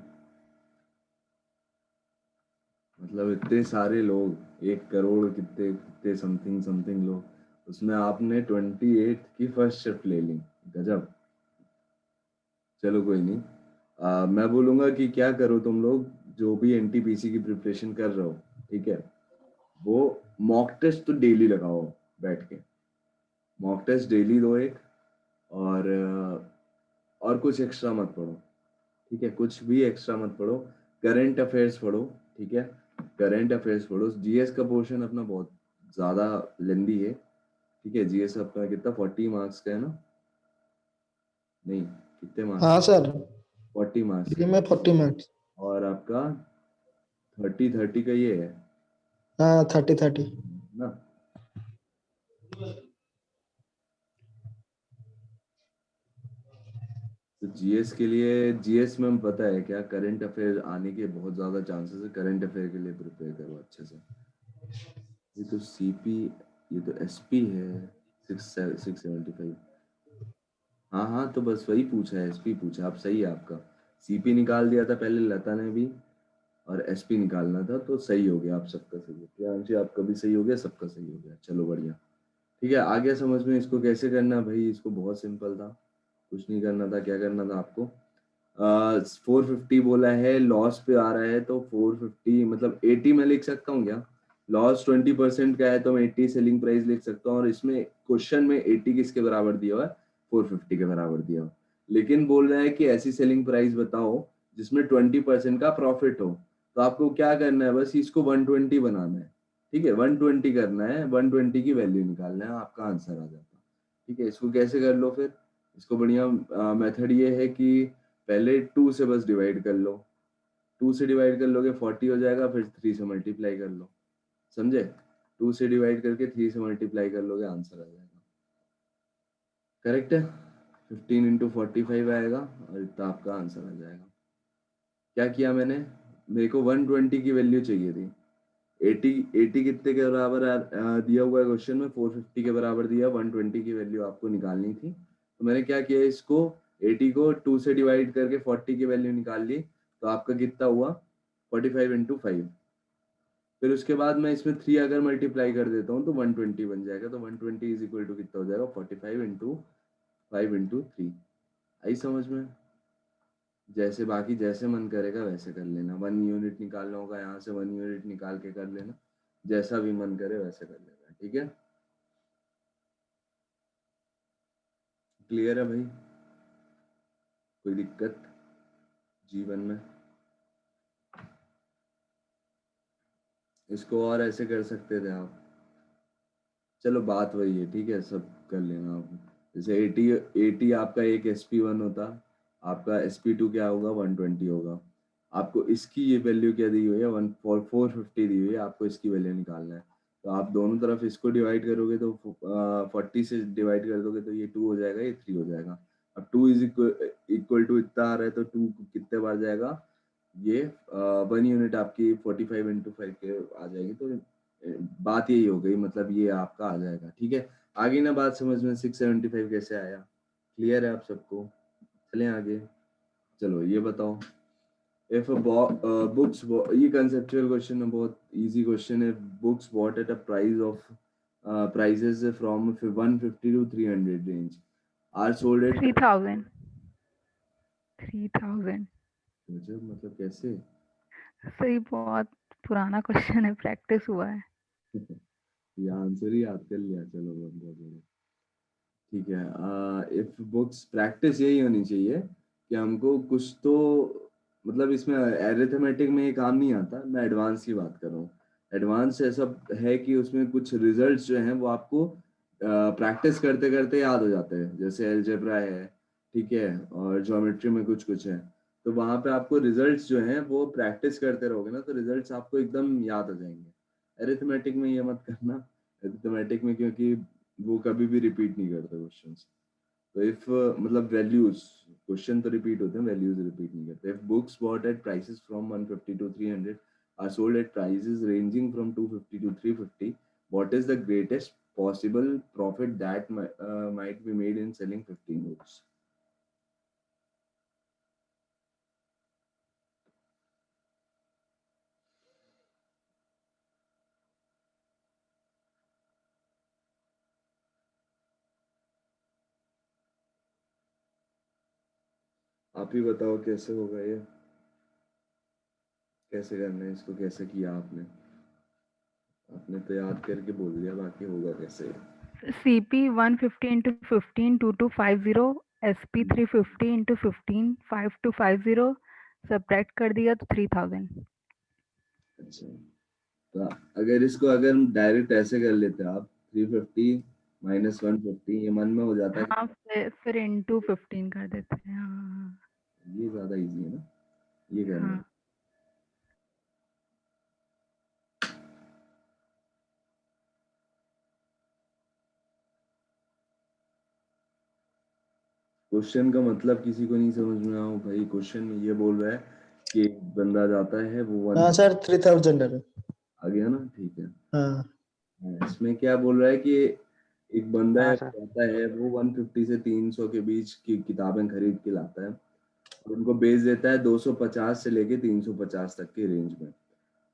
Speaker 1: मतलब इतने सारे लोग, 1 करोड़ कितने कितने समथिंग समथिंग लोग, उसमें आपने 28 की फर्स्ट शिफ्ट ले ली, गजब। चलो कोई नहीं, मैं बोलूँगा कि क्या करो तुम लोग, जो भी एनटीपीसी की प्रिपरेशन कर रहे हो, ठीक है, वो मॉक टेस्ट तो डेली लगाओ, बैठ के। मॉक टेस्ट डेली दो एक, और कुछ एक्स्ट्रा मत पढ़ो, ठीक है, कुछ भी एक्स्ट्रा मत पढ़ो। करंट अफेयर्स पढ़ो, ठीक है, करंट अफेयर्स पढ़ो। जीएस का पोर्शन अपना बहुत ज़्यादा लेंदी है, ठीक है। जीएस अपना कितना 40 मार्क्स का है ना, नहीं कितने मार्क्स
Speaker 2: हाँ
Speaker 1: का,
Speaker 2: सर,
Speaker 1: 40 मार्क्स
Speaker 2: फ्री
Speaker 1: का,
Speaker 2: में 40 मार्क्स।
Speaker 1: और आपका 30 का ये है
Speaker 2: हाँ 30
Speaker 1: ना। तो जीएस के लिए, जीएस में पता है क्या, करंट अफेयर आने के बहुत ज़्यादा चांसेस है। करंट अफेयर के लिए प्रिपेयर करो अच्छे से। ये तो सीपी, ये तो एसपी है 675। हाँ हाँ, तो बस वही पूछा है, एसपी पूछा, आप सही है आपका। सीपी निकाल दिया था पहले लता ने भी, और एसपी निकालना था, तो सही हो गया, आप सबका सही है। प्रियांशी आपका भी सही हो गया, सबका सही हो गया, चलो बढ़िया। ठीक है, आ गया समझ में इसको कैसे करना भाई। इसको बहुत सिंपल था, कुछ नहीं करना था। क्या करना था आपको, 450 बोला है, लॉस पे आ रहा है, तो 450 मतलब 80 में लिख सकता हूँ क्या। लॉस 20% का है तो मैं 80 सेलिंग प्राइस लिख सकता हूँ, और इसमें क्वेश्चन में 80 किसके बराबर दिया हुआ है, 450 के बराबर दिया हुआ। लेकिन बोल रहा है कि ऐसी सेलिंग प्राइस बताओ जिसमें 20% का प्रॉफिट हो। तो आपको क्या करना है, बस इसको 120 बनाना है, ठीक है, 120 करना है, 120 की वैल्यू निकालना है, आपका आंसर आ जाता है। ठीक है, इसको कैसे कर लो फिर, इसको बढ़िया मेथड ये है कि पहले 2 से बस डिवाइड कर लो। 2 से डिवाइड कर लोगे 40 हो जाएगा, फिर 3 से मल्टीप्लाई कर लो, समझे। 2 से डिवाइड करके 3 से मल्टीप्लाई कर लोगे, आंसर आ जाएगा। करेक्ट है, 15 इंटू 45 आएगा, और इतना आपका आंसर आ जाएगा। क्या किया मैंने, मेरे को 120 की वैल्यू चाहिए थी। 80 कितने के बराबर दिया हुआ है क्वेश्चन में, 450 के बराबर दिया, 120 की वैल्यू आपको निकालनी थी। तो मैंने क्या किया, इसको 80 को 2 से डिवाइड करके 40 की वैल्यू निकाल ली। तो आपका कितना हुआ, 45 इंटू 5। फिर उसके बाद मैं इसमें 3 अगर मल्टीप्लाई कर देता हूँ तो 120 बन जाएगा। तो 120 इज इक्वल टू कितना हो जाएगा, 45 इंटू 5 इंटू 3। आई समझ में। जैसे बाकी जैसे मन करेगा वैसे कर लेना। 1 यूनिट निकालना होगा यहाँ से, 1 यूनिट निकाल के कर लेना, जैसा भी मन करे वैसे कर लेना। ठीक है, क्लियर है भाई, कोई दिक्कत जीवन में। इसको और ऐसे कर सकते थे आप, चलो बात वही है, ठीक है, सब कर लेना आप। जैसे 80 आपका एक SP1 होता, आपका SP2 क्या होगा, 120 होगा। आपको इसकी ये वैल्यू क्या दी हुई है, 450 दी हुई है, आपको इसकी वैल्यू निकालना है। तो आप दोनों तरफ इसको डिवाइड करोगे तो 40 से डिवाइड कर दोगे तो ये 2 हो जाएगा, ये 3 हो जाएगा। अब 2 इज इक्वल टू इतना आ रहा है, तो 2 कितने बार जाएगा, ये 1 यूनिट आपकी 45 इंटू 5 के आ जाएगी। तो बात यही हो गई, मतलब ये आपका आ जाएगा। ठीक है, आगे ना बात समझ में, 675 कैसे आया, क्लियर है आप सबको। चलें आगे, चलो ये बताओ, इफ बुक्स, ये कंसेप्चुअल क्वेश्चन है, बहुत इजी क्वेश्चन है। Books bought at a price of prices from 150 to 300 range are sold at
Speaker 6: 3000 3000।
Speaker 1: मतलब कैसे
Speaker 6: सही, बहुत पुराना क्वेश्चन है, प्रैक्टिस हुआ है।
Speaker 1: ये आंसर ही याद कर लिया, चलो बहुत बहुत बढ़िया। ठीक है, इफ बुक्स, प्रैक्टिस यही होनी चाहिए कि हमको कुछ तो, मतलब इसमें एरिथमेटिक में ये काम नहीं आता, मैं एडवांस की बात कर रहा हूँ। एडवांस ऐसा है कि उसमें कुछ रिजल्ट्स जो हैं वो आपको प्रैक्टिस करते करते याद हो जाते हैं, जैसे अलजेब्रा है, ठीक है, और ज्योमेट्री में कुछ कुछ है। तो वहाँ पे आपको रिजल्ट्स जो हैं वो प्रैक्टिस करते रहोगे ना, तो रिजल्ट्स आपको एकदम याद आ जाएंगे। एरिथमेटिक में ये मत करना, एरिथमेटिक में क्योंकि वो कभी भी रिपीट नहीं करते क्वेश्चंस। तो इफ मतलब वैल्यूज, क्वेश्चन तो रिपीट होते हैं, वैल्यूज रिपीट नहीं करते। If books bought at prices from 150 to 300 are sold at prices ranging from 250 to 350, what is the greatest possible profit that might be made in selling 15 books? आप ही बताओ कैसे होगा ये, कैसे करना है इसको, कैसे किया आपने। आपने तो याद करके बोल दिया, बाकी होगा कैसे।
Speaker 6: CP 150 into 15 2250, SP 350 into 15 5250, subtract कर दिया तो 3000।
Speaker 1: अच्छा, तो अगर इसको अगर हम डायरेक्ट ऐसे कर लेते आप 350 माइनस 150, ये मन में हो जाता है
Speaker 6: हाँ फिर इंटू 15 कर देते हैं। हाँ
Speaker 1: ये ज्यादा इजी है ना ये करना।
Speaker 6: हाँ
Speaker 1: क्वेश्चन का मतलब किसी को नहीं समझ में आओ भाई, क्वेश्चन में ये बोल रहा है कि एक बंदा जाता है वो वन
Speaker 2: हाँ सर 3000 है।
Speaker 1: आ गया ना, ठीक है।
Speaker 2: हाँ
Speaker 1: हाँ, इसमें क्या बोल रहा है कि एक बंदा
Speaker 4: हाँ
Speaker 1: है
Speaker 4: सर।
Speaker 1: जाता है वो 150 से 300 के बीच की किताबें खरीद के लाता है और उनको बेच देता है 250 से लेके 350 तक के रेंज में।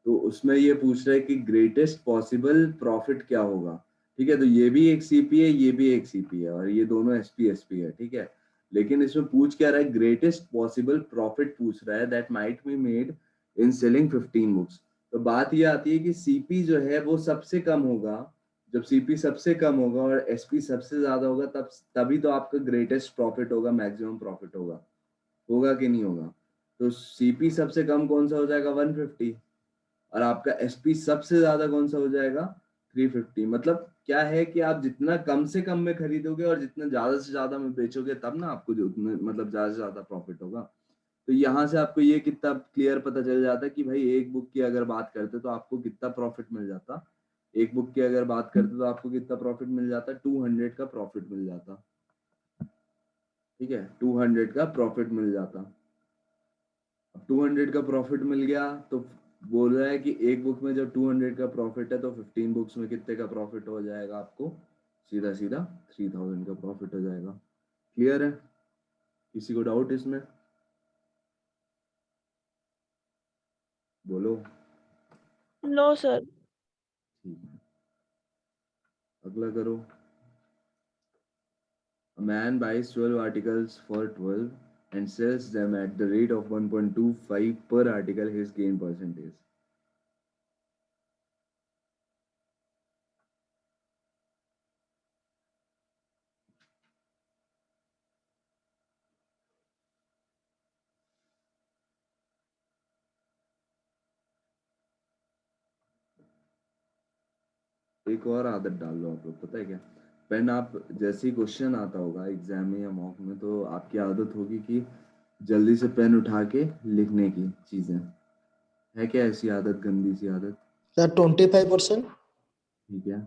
Speaker 1: तो उसमें ये पूछ रहा है कि ग्रेटेस्ट पॉसिबल प्रॉफिट क्या होगा। ठीक है, तो ये भी एक सीपी है, ये भी एक सीपी है, और ये दोनों एसपी है। ठीक है, लेकिन इसमें पूछ क्या रहा है, ग्रेटेस्ट पॉसिबल प्रॉफिट पूछ रहा है that might be made in selling 15 books. तो बात ये आती है कि सीपी जो है वो सबसे कम होगा। जब सीपी सबसे कम होगा और एसपी सबसे ज्यादा होगा तब तभी तो आपका ग्रेटेस्ट प्रॉफिट होगा, मैक्सिमम प्रॉफिट होगा। होगा कि नहीं होगा? तो सीपी सबसे कम कौन सा हो जाएगा? 150। और आपका एसपी सबसे ज्यादा कौन सा हो जाएगा? 350। मतलब क्या है कि आप जितना कम से कम में खरीदोगे और जितना ज्यादा से ज्यादा में बेचोगे तब ना आपको जो मतलब ज्यादा से ज्यादा प्रॉफिट होगा। तो यहाँ से आपको ये कितना क्लियर पता चल जाता है कि भाई एक बुक की अगर बात करते तो आपको कितना प्रॉफिट मिल जाता। एक बुक की अगर बात करते तो आपको कितना प्रॉफिट मिल जाता? 200 का प्रॉफिट मिल जाता। ठीक है, 200 का प्रॉफिट मिल जाता। अब 200 का प्रॉफिट मिल गया तो बोल रहा है कि एक बुक में जब 200 का प्रॉफिट है तो 15 बुक्स में कितने का प्रॉफिट हो जाएगा आपको? सीधा सीधा 3000 का प्रॉफिट हो जाएगा। क्लियर है? किसी को डाउट इसमें? बोलो।
Speaker 3: No sir.
Speaker 1: ठीक है, अगला करो। A man buys 12 articles for 12 and sells them at the rate of 1.25 per article. His gain percentage. एक और आदत डाल लो आप लोग, पता है क्या? पेन आप जैसे ही क्वेश्चन आता होगा एग्जाम में या मॉक में तो आपकी आदत होगी कि जल्दी से पेन उठा के लिखने की चीजें। है क्या ऐसी आदत, गंदी सी आदत?
Speaker 2: सर 25%।
Speaker 1: ठीक है,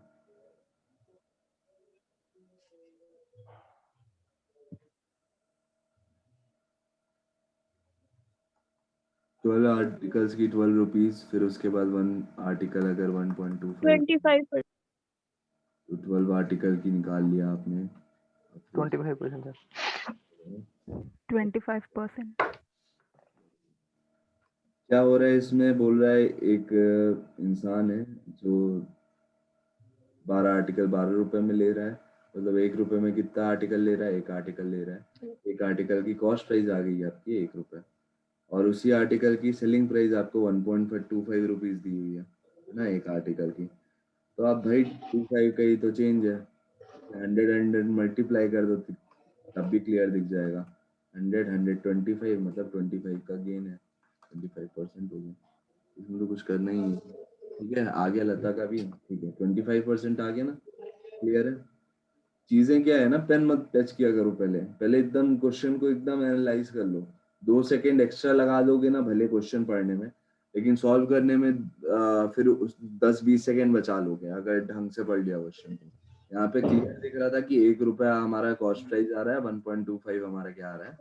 Speaker 1: ट्वेल्व आर्टिकल्स की 12 रुपीज, फिर उसके बाद वन आर्टिकल अगर 1.25
Speaker 3: 25%।
Speaker 1: तो 12 आर्टिकल की निकाल लिया आपने।
Speaker 4: 25% सर।
Speaker 6: 25%।
Speaker 1: क्या हो रहा है इसमें? बोल रहा है एक इंसान है जो 12 आर्टिकल 12 रुपए में ले रहा है। मतलब 1 रुपए में कितना आर्टिकल ले रहा है? एक आर्टिकल ले रहा है। एक आर्टिकल की कॉस्ट प्राइस आ गई है आपकी 1 रुपए, और उसी आर्टिकल की सेलिंग प्राइस आपको 1.25 रुपीज दी हुई है ना, एक आर्टिकल की। तो आप भाई 25 का ही तो चेंज है, 100 मल्टीप्लाई कर दो तब भी क्लियर दिख जाएगा। 125 मतलब 25 का गेन है, 25% हो गया। इसमें तो कुछ करना ही है। ठीक है, आ गया लता का भी। ठीक है, 25% आ गया ना, क्लियर है? चीजें क्या है ना, पेन मत टच किया करो, पहले पहले एकदम क्वेश्चन को एकदम एनालाइज कर लो। 2 सेकेंड एक्स्ट्रा लगा दोगे ना भले क्वेश्चन पढ़ने में, लेकिन सॉल्व करने में फिर 10-20 सेकेंड बचा लोगे अगर ढंग से पढ़ लिया क्वेश्चन को। यहाँ पे क्लियर दिख रहा था कि 1 रुपया हमारा कॉस्ट प्राइस आ रहा है, 1.25 हमारा क्या आ रहा है?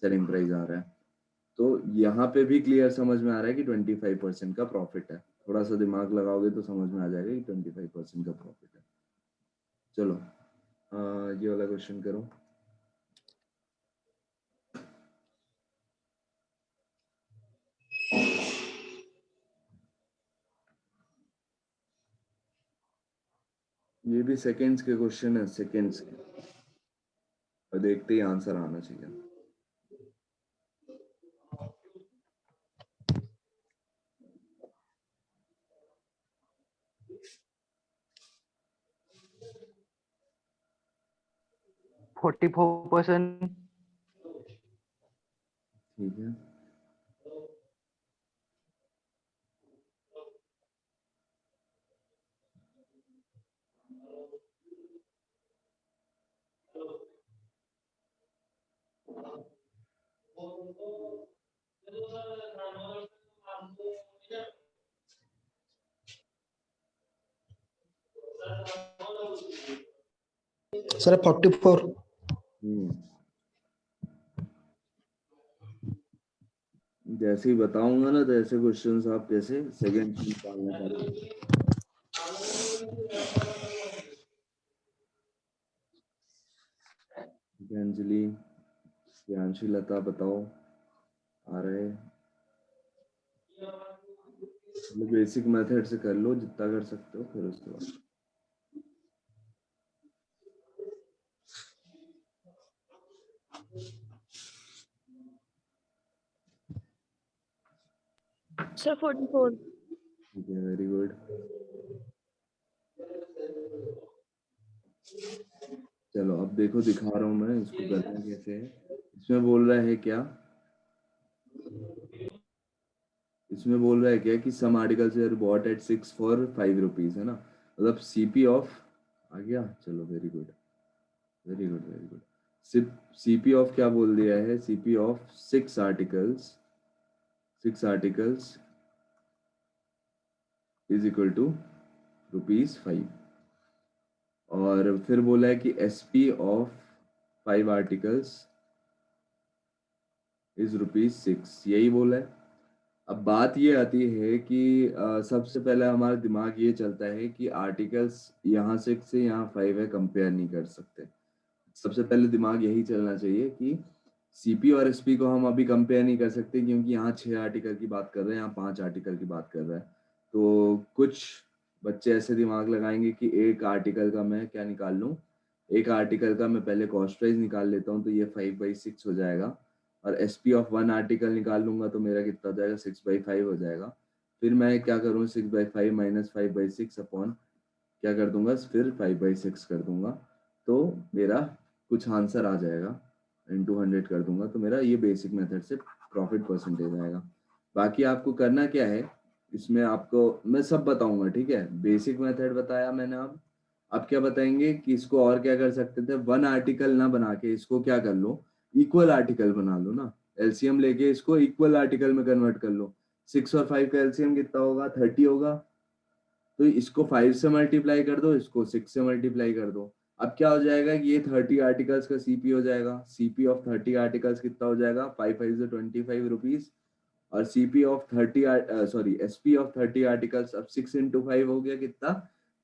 Speaker 1: सेलिंग प्राइस आ रहा है। तो यहाँ पे भी क्लियर समझ में आ रहा है कि 25% का प्रॉफिट है। थोड़ा सा दिमाग लगाओगे तो समझ में आ जाएगा कि 25% का प्रॉफिट है। चलो ये वाला क्वेश्चन करो। ये भी सेकंड्स के क्वेश्चन है, सेकंड्स के, और देखते ही आंसर आना चाहिए।
Speaker 4: 44%।
Speaker 1: ठीक है,
Speaker 2: सर 44।
Speaker 1: जैसे ही बताऊंगा ना तो ऐसे क्वेश्चंस आप कैसे सेकंड निकालना चाहते हैं। ठीक है, अंजलि, प्रियांशी, लता बताओ, आ रहे? बेसिक मेथड से कर लो जितना कर सकते हो, फिर उसके बाद
Speaker 3: सर 44।
Speaker 1: ठीक है, वेरी गुड। चलो अब देखो, दिखा रहा हूँ मैं इसको करना कैसे है। इसमें बोल रहा है क्या, इसमें बोल रहा है क्या कि some articles are bought at 6 for 5 rupees, है ना। मतलब सीपी ऑफ आ गया। चलो very good, very good, very good. CP of क्या बोल दिया है, CP of 6 articles is equal to ₹5। और फिर बोला है कि एसपी ऑफ 5 आर्टिकल्स इज ₹6, यही बोला है। अब बात ये आती है कि सबसे पहले हमारा दिमाग ये चलता है कि आर्टिकल्स यहाँ 6 से यहाँ 5 है, कंपेयर नहीं कर सकते। सबसे पहले दिमाग यही चलना चाहिए कि सीपी और एसपी को हम अभी कंपेयर नहीं कर सकते, क्योंकि यहाँ 6 आर्टिकल की बात कर रहे हैं, यहाँ 5 आर्टिकल की बात कर रहे हैं। तो कुछ बच्चे ऐसे दिमाग लगाएंगे कि एक आर्टिकल का मैं क्या निकाल लूँ, एक आर्टिकल का मैं पहले कॉस्ट प्राइस निकाल लेता हूँ, तो ये 5/6 हो जाएगा। और एसपी ऑफ 1 आर्टिकल निकाल लूंगा तो मेरा कितना हो जाएगा, 6/5 हो जाएगा। फिर मैं क्या करूँ, 6/5 माइनस 5/6 अपॉन क्या कर दूंगा, फिर 5/6 कर दूंगा, तो मेरा कुछ आंसर आ जाएगा, इंटू 100 कर दूंगा, तो मेरा ये बेसिक मेथड से प्रॉफिट परसेंटेज आएगा। बाकी आपको करना क्या है, इसमें आपको मैं सब बताऊंगा, ठीक है। बेसिक मेथड बताया मैंने। अब क्या बताएंगे कि इसको और क्या कर सकते थे, 1 आर्टिकल ना बना के इसको क्या कर लो, इक्वल आर्टिकल बना लो ना। एलसीएम लेके इसको इक्वल आर्टिकल में कन्वर्ट कर लो। 6 और 5 का एलसीएम कितना होगा, 30 होगा। तो इसको 5 से मल्टीप्लाई कर दो, इसको 6 से मल्टीप्लाई कर दो। अब क्या हो जाएगा कि ये 30 आर्टिकल्स का सीपी हो जाएगा। सीपी ऑफ 30 आर्टिकल्स कितना हो जाएगा, 5 से 25 रुपीज। और CP of 30 sorry SP of 30 articles, अब 6 इंटू 5 हो गया कितना,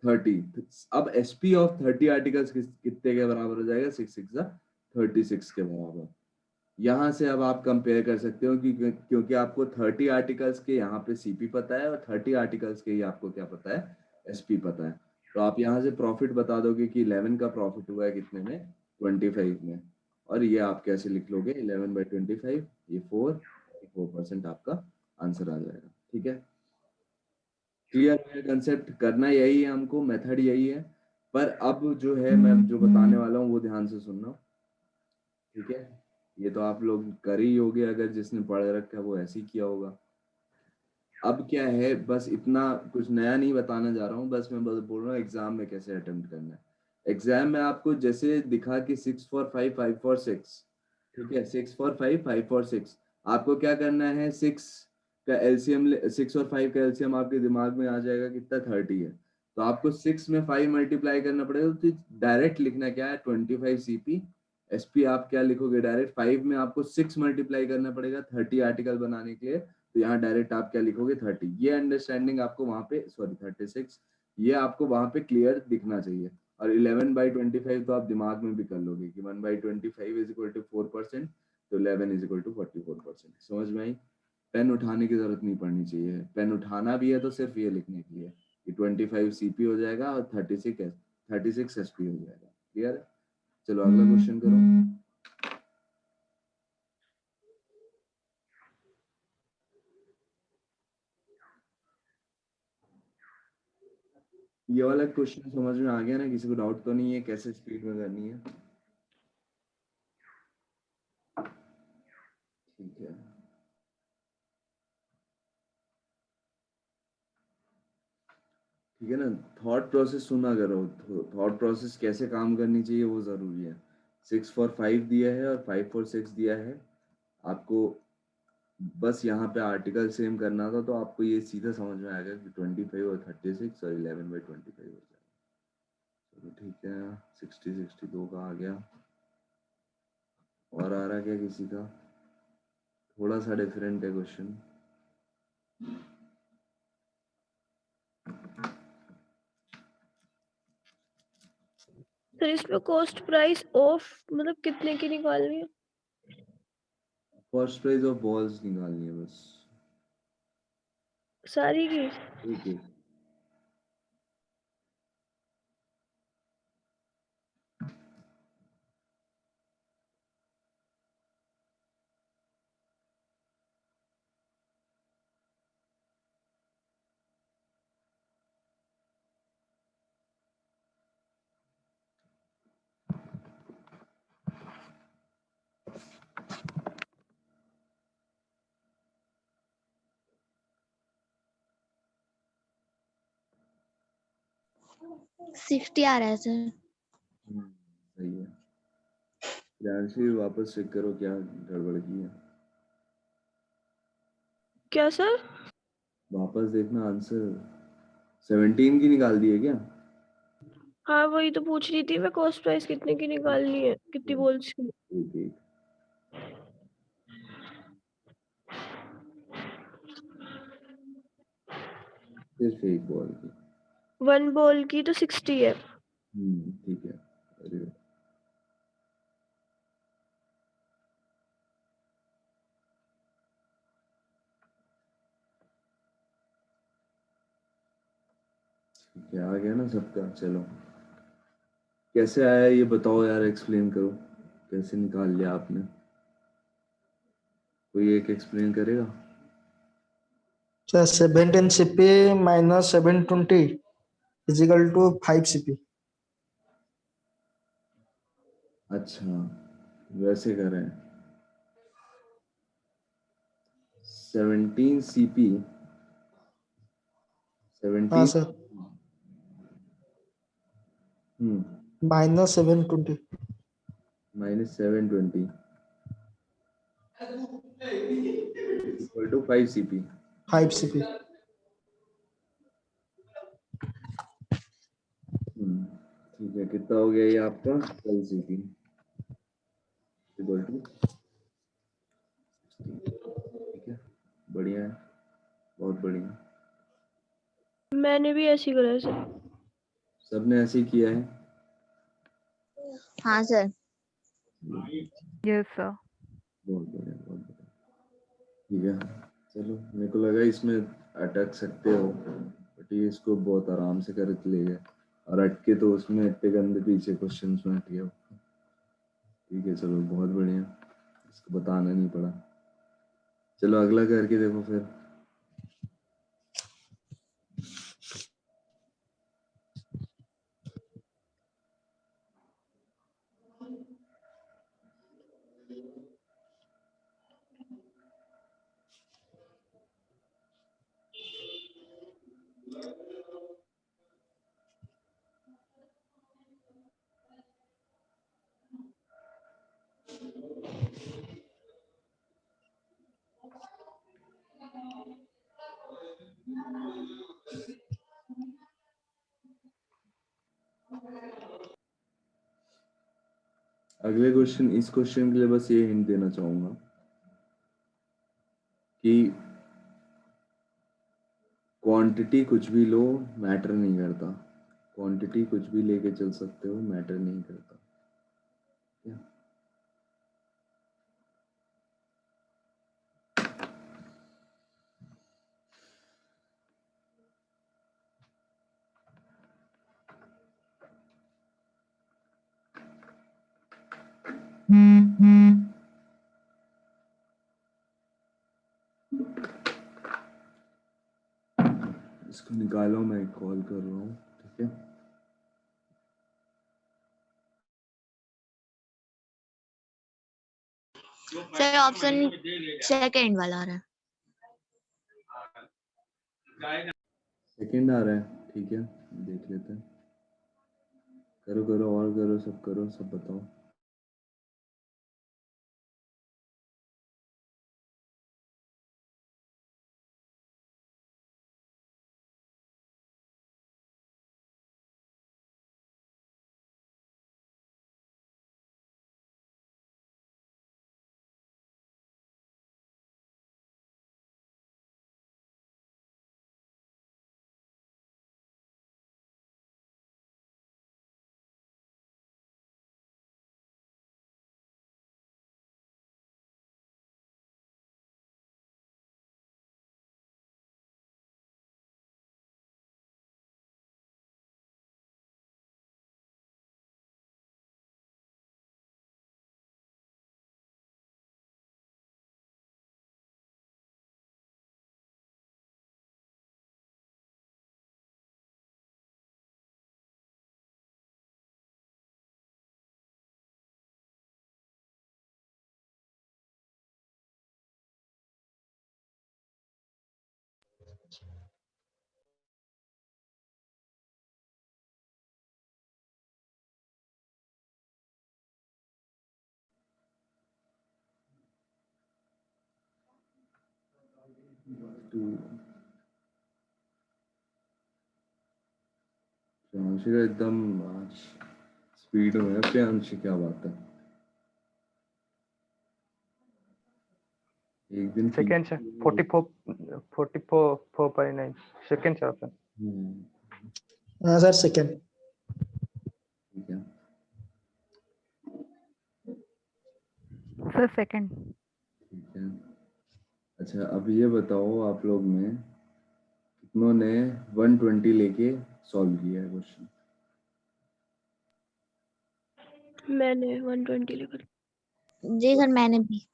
Speaker 1: 30। अब एसपी ऑफ 30 आर्टिकल्स कितने के बराबर हो जाएगा, 6×6 = 36 के बराबर। यहाँ से अब आप कंपेयर कर सकते हो क्योंकि आपको 30 आर्टिकल्स के यहाँ पे सीपी पता है, और 30 आर्टिकल्स के ही आपको क्या पता है, एसपी पता है। तो आप यहाँ से प्रॉफिट बता दोगे कि 11 का प्रॉफिट हुआ है कितने में, 25 में। और ये आप कैसे लिख लोगे, 11/25, ये 4% आपका आंसर आ जाएगा। ठीक है, क्लियर है कंसेप्ट, करना यही है हमको, मेथड यही है। पर अब जो है मैं जो बताने वाला हूँ वो ध्यान से सुनना, ठीक है। ये तो आप लोग कर ही होगे, अगर जिसने पढ़ रखा है वो ऐसे ही किया होगा। अब क्या है, बस इतना कुछ नया नहीं बताना जा रहा हूँ, बस मैं बस बोल रहा हूँ एग्जाम में कैसे अटेम्प्ट करना है। एग्जाम में आपको जैसे दिखा कि 6 for 5, 5 for 6, ठीक है, 6 for 5, 5 for 6। आपको क्या करना है, 6 का एलसीएम, 6 और 5 का एलसीएम आपके दिमाग में आ जाएगा कितना, 30 है। तो आपको 6 में 5 मल्टीप्लाई करना पड़ेगा, तो डायरेक्ट लिखना क्या है, 25 सीपी। एसपी आप क्या लिखोगे, डायरेक्ट 5 में आपको 6 मल्टीप्लाई करना पड़ेगा 30 आर्टिकल बनाने के लिए, तो यहाँ डायरेक्ट आप क्या लिखोगे, 30। ये अंडरस्टैंडिंग आपको वहां पे, सॉरी 36, ये आपको वहां पे क्लियर दिखना चाहिए। और 11/25 तो आप दिमाग में भी कर लोगे कि 1/25 = 4%, तो 11 = 44%। समझ में आई। पेन उठाने की जरूरत नहीं पड़नी चाहिए, पेन उठाना भी है तो सिर्फ ये लिखने के लिए कि 25 सीपी हो जाएगा और 36 एसपी हो जाएगा। क्लियर है। चलो अगला क्वेश्चन करो। ये वाला क्वेश्चन समझ में आ गया ना, किसी को डाउट तो नहीं है कैसे स्पीड में करनी है। है, ठीक है ना। थॉट प्रोसेस सुना करो, थॉट प्रोसेस कैसे काम करनी चाहिए वो जरूरी है। 6 for 5 दिया है और 5 for 6 दिया है आपको। बस यहाँ पे आर्टिकल सेम करना था तो आपको ये सीधा समझ में आएगा कि 25 और 36 और 11/25 हो जाएगा। चलो ठीक है, 62 का आ गया। और आ रहा क्या किसी का? थोड़ा सा डिफरेंट है क्वेश्चन।
Speaker 3: सर इसमें कॉस्ट प्राइस ऑफ मतलब कितने की निकालनी है?
Speaker 1: फर्स्ट प्राइस ऑफ बॉल्स निकालनी है बस,
Speaker 3: सारी की?
Speaker 1: एक एक।
Speaker 5: सिक्सटी आ रहा है सर।
Speaker 1: सही है। जानशी वापस चेक करो क्या गड़बड़ की है।
Speaker 3: क्या सर?
Speaker 1: वापस देखना आंसर। 17 की निकाल दी है क्या?
Speaker 3: हाँ वही तो पूछ रही थी मैं, कॉस्ट प्राइस कितने की निकालनी है, कितनी बॉल्स की?
Speaker 1: एक एक। सिर्फ एक बॉल की।
Speaker 3: 1 बॉल की तो 60 है।
Speaker 1: ठीक है। अरे ठीक है, आ गया ना सबका। चलो कैसे आया ये बताओ यार, एक्सप्लेन करो कैसे निकाल लिया आपने। कोई एक एक्सप्लेन करेगा?
Speaker 2: Sir 710 CP minus 720 is equal to 5 CP।
Speaker 1: अच्छा वैसे कर रहे हैं। 17 CP,
Speaker 2: हाँ
Speaker 1: 17
Speaker 2: sir, minus 720।
Speaker 1: -720 equal to 5 CP।
Speaker 2: 5 CP।
Speaker 1: ठीक है, कितना हो गया ये आपका? 12 CP इक्वल टू 16। ठीक है, बढ़िया है, बहुत बढ़िया।
Speaker 3: मैंने भी ऐसे ही करा है सर।
Speaker 1: सबने ऐसे ही किया है।
Speaker 5: हाँ सर।
Speaker 6: Yes sir.
Speaker 1: बहुत बढ़िया, बहुत बढ़िया। ठीक है, चलो मेरे को लगा इसमें अटक सकते हो, बट ये इसको बहुत आराम से कर ले गए। और अटके तो उसमें इतने गंदे पीछे क्वेश्चन में अटके हो। ठीक है चलो, बहुत बढ़िया, इसको बताना नहीं पड़ा। चलो अगला करके देखो फिर। अगले क्वेश्चन, इस क्वेश्चन के लिए बस ये हिंट देना चाहूंगा कि क्वांटिटी कुछ भी लो, मैटर नहीं करता। क्वांटिटी कुछ भी लेके चल सकते हो, मैटर नहीं करता। क्या? इसको निकालो, मैं कॉल कर रहा हूँ। ठीक है।
Speaker 5: सर ऑप्शन सेकंड वाला आ रहा है।
Speaker 1: सेकंड आ रहा है, ठीक है, देख लेते हैं। करो करो और करो, सब बताओ। प्रियांशी का एकदम स्पीड में है। प्रियांशी, क्या बात है, एक दिन
Speaker 4: second sir 44.9 second sir option.
Speaker 2: हाँ सर सेकंड।
Speaker 1: ठीक है,
Speaker 6: सर सेकंड।
Speaker 1: ठीक है। अच्छा, अब ये बताओ, आप लोग में कितनों ने 120 लेके सॉल्व किया है क्वेश्चन?
Speaker 3: मैंने 120 लेकर।
Speaker 5: जी सर मैंने भी।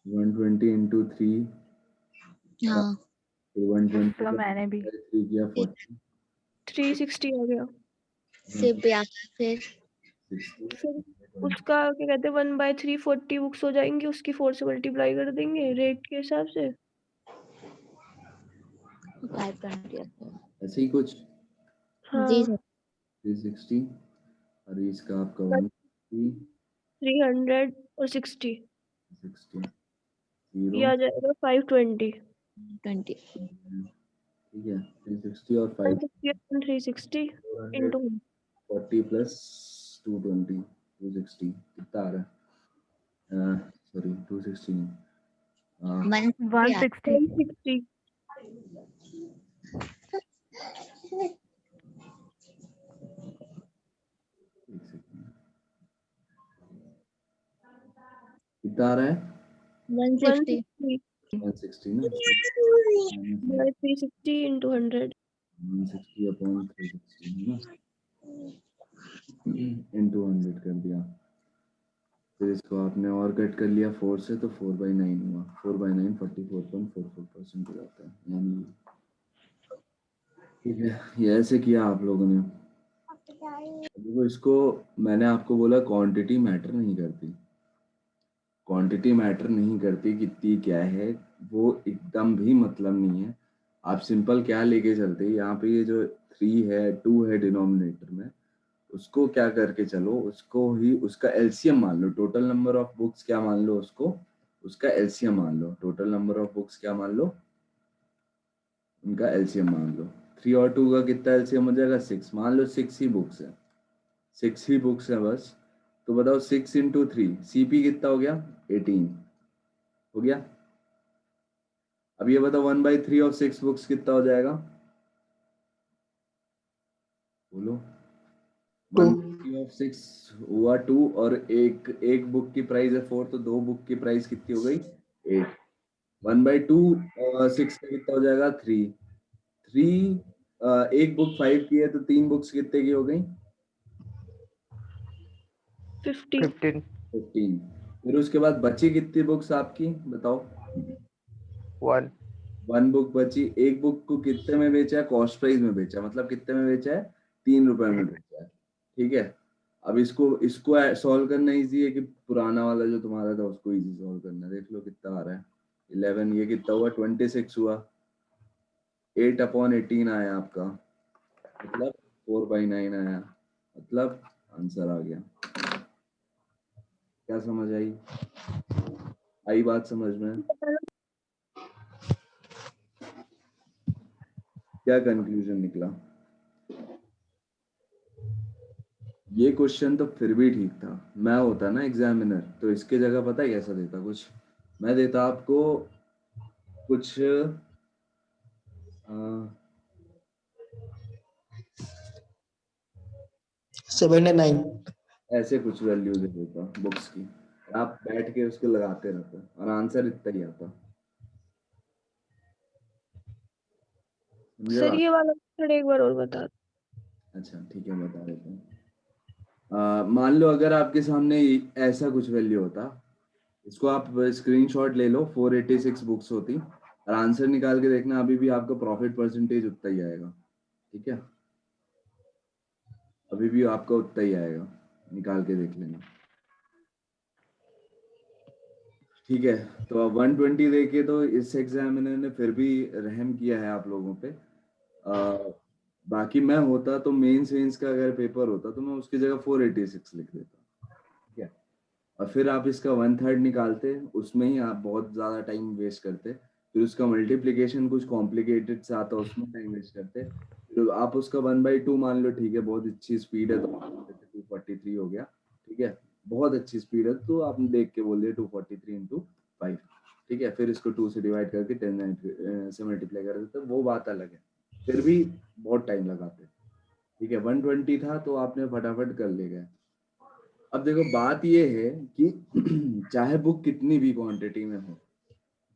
Speaker 1: 120 into 3,
Speaker 5: हाँ
Speaker 1: फिर 120
Speaker 6: सर मैंने भी।
Speaker 1: 3 किया 40,
Speaker 3: 360 आ गया।
Speaker 5: से पे आता है फिर
Speaker 1: 60।
Speaker 3: फिर उसका क्या कहते हैं 1/3 40 बुक्स हो जाएंगी, उसकी 4 से मल्टीप्लाई कर देंगे रेट के हिसाब से।
Speaker 5: 520
Speaker 1: ऐसे ही कुछ।
Speaker 3: हाँ
Speaker 5: जी सर
Speaker 1: 360 और इसका आपका 150,
Speaker 3: 300 और 60
Speaker 1: 60,
Speaker 3: ये
Speaker 1: 0,
Speaker 3: आ जाएगा 520।
Speaker 5: 20
Speaker 1: ठीक है। 360 और 5,
Speaker 3: 360 इंटू
Speaker 1: 40 प्लस 220, 260 कितना आ रहा है? सॉरी 260 नहीं,
Speaker 6: 160।
Speaker 3: 160।
Speaker 1: एक सेकंड, कितना आ रहा है?
Speaker 5: 160
Speaker 3: 160
Speaker 1: 160 ना,
Speaker 3: बाय 360 इंटू 100।
Speaker 1: 160 अपॉन 360 है ना, इंटू 100 कर दिया। फिर इसको आपने और कट कर लिया 4 से, तो 4/9 हुआ। 4/9 44.44% हो जाता है, यानी ठीक है। ये ऐसे किया आप लोगों ने। देखो, इसको मैंने आपको बोला क्वांटिटी मैटर नहीं करती, क्वांटिटी मैटर नहीं करती, कितनी क्या है वो एकदम भी मतलब नहीं है। आप सिंपल क्या लेके चलते हैं, यहाँ पे ये जो 3 है 2 है डिनोमिनेटर में, उसको क्या करके चलो, उसको ही उसका एलसीएम मान लो। टोटल नंबर ऑफ बुक्स क्या मान लो उसको, उसका एलसीएम मान लो। टोटल नंबर ऑफ बुक्स क्या मान लो, उनका एलसीएम मान लो। 3 और 2 का कितना एलसीएम हो जाएगा? 6। मान लो 6 ही बुक्स है, 6 ही बुक्स है बस। तो बताओ 6 into 3, सीपी कितना हो गया? 18 हो गया। अब ये बताओ 1/3 ऑफ 6 बुक्स कितना हो जाएगा? बोलो। 1/3 ऑफ 6 हुआ 2, और एक बुक की प्राइस है 4, तो 2 बुक की प्राइस कितनी हो गई? 8। 1/2 6 का कितना हो जाएगा? 3। 3 एक बुक 5 की है, तो 3 बुक्स कितने की हो गई?
Speaker 3: 50।
Speaker 4: 15
Speaker 1: 15। फिर उसके बाद बची कितनी बुक्स आपकी, बताओ?
Speaker 4: 1
Speaker 1: 1 बुक बची। एक बुक को कितने में बेचा है? कॉस्ट प्राइस में बेचा, मतलब कितने में बेचा है? 3 रुपए में बेचा है, ठीक है। अब इसको सॉल्व करना इजी है कि पुराना वाला जो तुम्हारा था उसको इजी सॉल्व करना। देख लो कितना आ रहा है 11, ये कितना हुआ 26 हुआ, 8/18 आया आपका, मतलब 4/9 आया, मतलब आंसर आ गया। क्या समझ आई बात समझ में? क्या कंक्लूजन निकला? ये क्वेश्चन तो फिर भी ठीक था। मैं होता ना एग्जामिनर तो इसके जगह पता है कैसा देता, कुछ मैं देता आपको कुछ
Speaker 2: 79।
Speaker 1: ऐसे कुछ वैल्यू दे देता बुक्स की, आप बैठ के उसको लगाते रहते और आंसर इतना ही आता। समझे
Speaker 3: सर
Speaker 1: बात?
Speaker 3: ये वाला थोड़ा एक बार और बता दो।
Speaker 1: अच्छा ठीक है, बता देता हूँ। मान लो अगर आपके सामने ऐसा कुछ वैल्यू होता, इसको आप स्क्रीनशॉट ले लो, 486 बुक्स होती और आंसर निकाल के देखना, अभी भी आपका प्रॉफिट परसेंटेज उतना ही आएगा। ठीक है, अभी भी आपका उतना ही आएगा, निकाल के देख लेना। ठीक है, तो अब 120 देके तो इस एग्जामिनर ने फिर भी रहम किया है आप लोगों पे। बाकी मैं होता तो मेंस का अगर पेपर होता तो मैं उसकी जगह 486 लिख देता। ठीक है, और फिर आप इसका 1/3 निकालते, उसमें ही आप बहुत ज़्यादा टाइम वेस्ट करते, फिर उसका मल्टीप्लिकेशन कुछ कॉम्प्लिकेटेड से आता, उसमें टाइम वेस्ट करते, फिर आप उसका 1/2 मान लो, ठीक है, बहुत अच्छी स्पीड है तो 243 हो गया। ठीक है, बहुत अच्छी स्पीड है तो आपने देख के बोल दिया 243 × 5। ठीक है, फिर इसको 2 से डिवाइड करके 10 से मल्टीप्लाई कर देते, वो बात अलग है, फिर भी बहुत टाइम लगाते। ठीक है, 120 था तो आपने फटाफट कर ले गए। अब देखो बात ये है कि चाहे बुक कितनी भी क्वांटिटी में हो,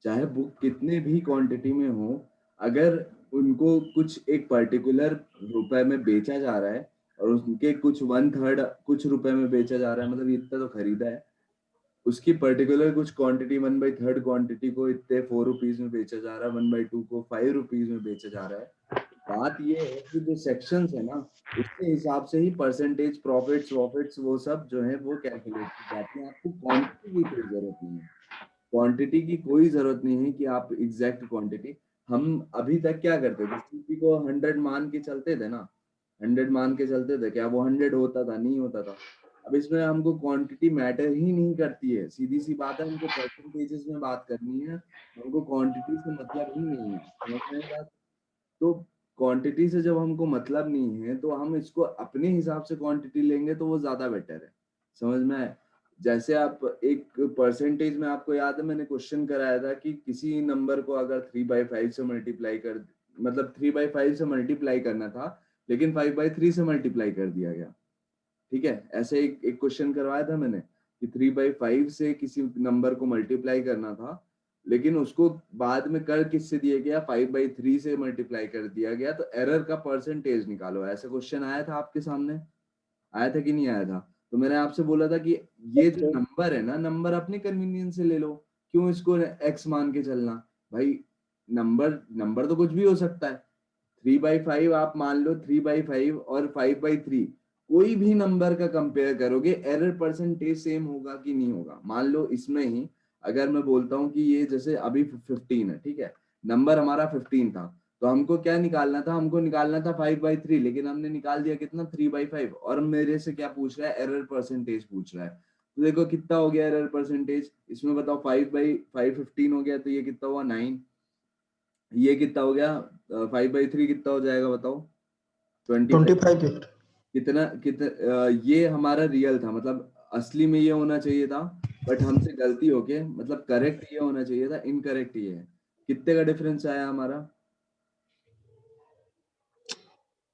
Speaker 1: चाहे बुक कितने भी क्वांटिटी में हो, अगर उनको कुछ एक पर्टिकुलर रुपए में बेचा जा रहा है और उनके कुछ 1/3 कुछ रुपए में बेचा जा रहा है, मतलब इतना तो खरीदा है, उसकी पर्टिकुलर कुछ क्वांटिटी 1/3 क्वांटिटी को इतने 4 रुपीज में बेचा जा रहा है, 1/2 को 5 रुपीज में बेचा जा रहा है। बात ये है कि जो सेक्शंस है ना, उसके हिसाब से ही परसेंटेज प्रॉफिट्स वो सब जो है वो कैलकुलेट की जाती है। आपको क्वांटिटी की कोई जरूरत नहीं है, क्वांटिटी की कोई जरूरत नहीं है कि आप एग्जैक्ट क्वांटिटी। हम अभी तक क्या करते थे, सीपी को 100 मान के चलते थे ना, 100 मान के चलते थे, क्या वो 100 होता था? नहीं होता था। अब इसमें हमको क्वांटिटी मैटर ही नहीं करती है, सीधी सी बात है, हमको परसेंटेजेस में बात करनी है, हमको क्वांटिटी से मतलब ही नहीं है। समझ में आई बात? तो क्वांटिटी से जब हमको मतलब नहीं है तो हम इसको अपने हिसाब से क्वांटिटी लेंगे तो वो ज्यादा बेटर है। समझ में आए? जैसे आप एक परसेंटेज में, आपको याद है मैंने क्वेश्चन कराया था कि किसी नंबर को अगर 3/5 से मल्टीप्लाई कर, मतलब 3/5 से मल्टीप्लाई करना था लेकिन 5/3 से मल्टीप्लाई कर दिया गया। ठीक है, ऐसे एक क्वेश्चन करवाया था मैंने कि 3/5 से किसी नंबर को मल्टीप्लाई करना था लेकिन उसको बाद में कर किससे दिया गया, 5/3 से मल्टीप्लाई कर दिया गया, तो एरर का परसेंटेज निकालो। ऐसा क्वेश्चन आया था आपके सामने, आया था कि नहीं आया था? तो मैंने आपसे बोला था कि ये जो नंबर है ना, नंबर अपने कन्वीनियंस से ले लो, क्यों इसको एक्स मान के चलना? भाई नंबर नंबर तो कुछ भी हो सकता है। 3/5 आप मान लो, 3/5 और 5/3 कोई भी नंबर का कंपेयर करोगे, एरर परसेंटेज सेम होगा कि नहीं होगा? मान लो इसमें ही अगर मैं बोलता हूँ कि ये जैसे अभी 15 है, ठीक है, नंबर हमारा 15 था, तो हमको क्या निकालना था? हमको निकालना था 5/3, लेकिन हमने निकाल दिया कितना, 3/5, और मेरे से क्या पूछ रहा है? एरर परसेंटेज पूछ रहा है। तो देखो कितना हो गया एरर परसेंटेज इसमें, बताओ, 5/5 15 हो गया, तो ये कितना हुआ 9, ये कितना हो गया 5/3 कितना हो जाएगा बताओ? 25।
Speaker 2: 25।
Speaker 1: कितना कितना ये हमारा रियल था, मतलब असली में ये होना चाहिए था, बट हमसे गलती हो के, मतलब करेक्ट ये होना चाहिए था, इनकरेक्ट ये है। कितने का डिफरेंस आया हमारा?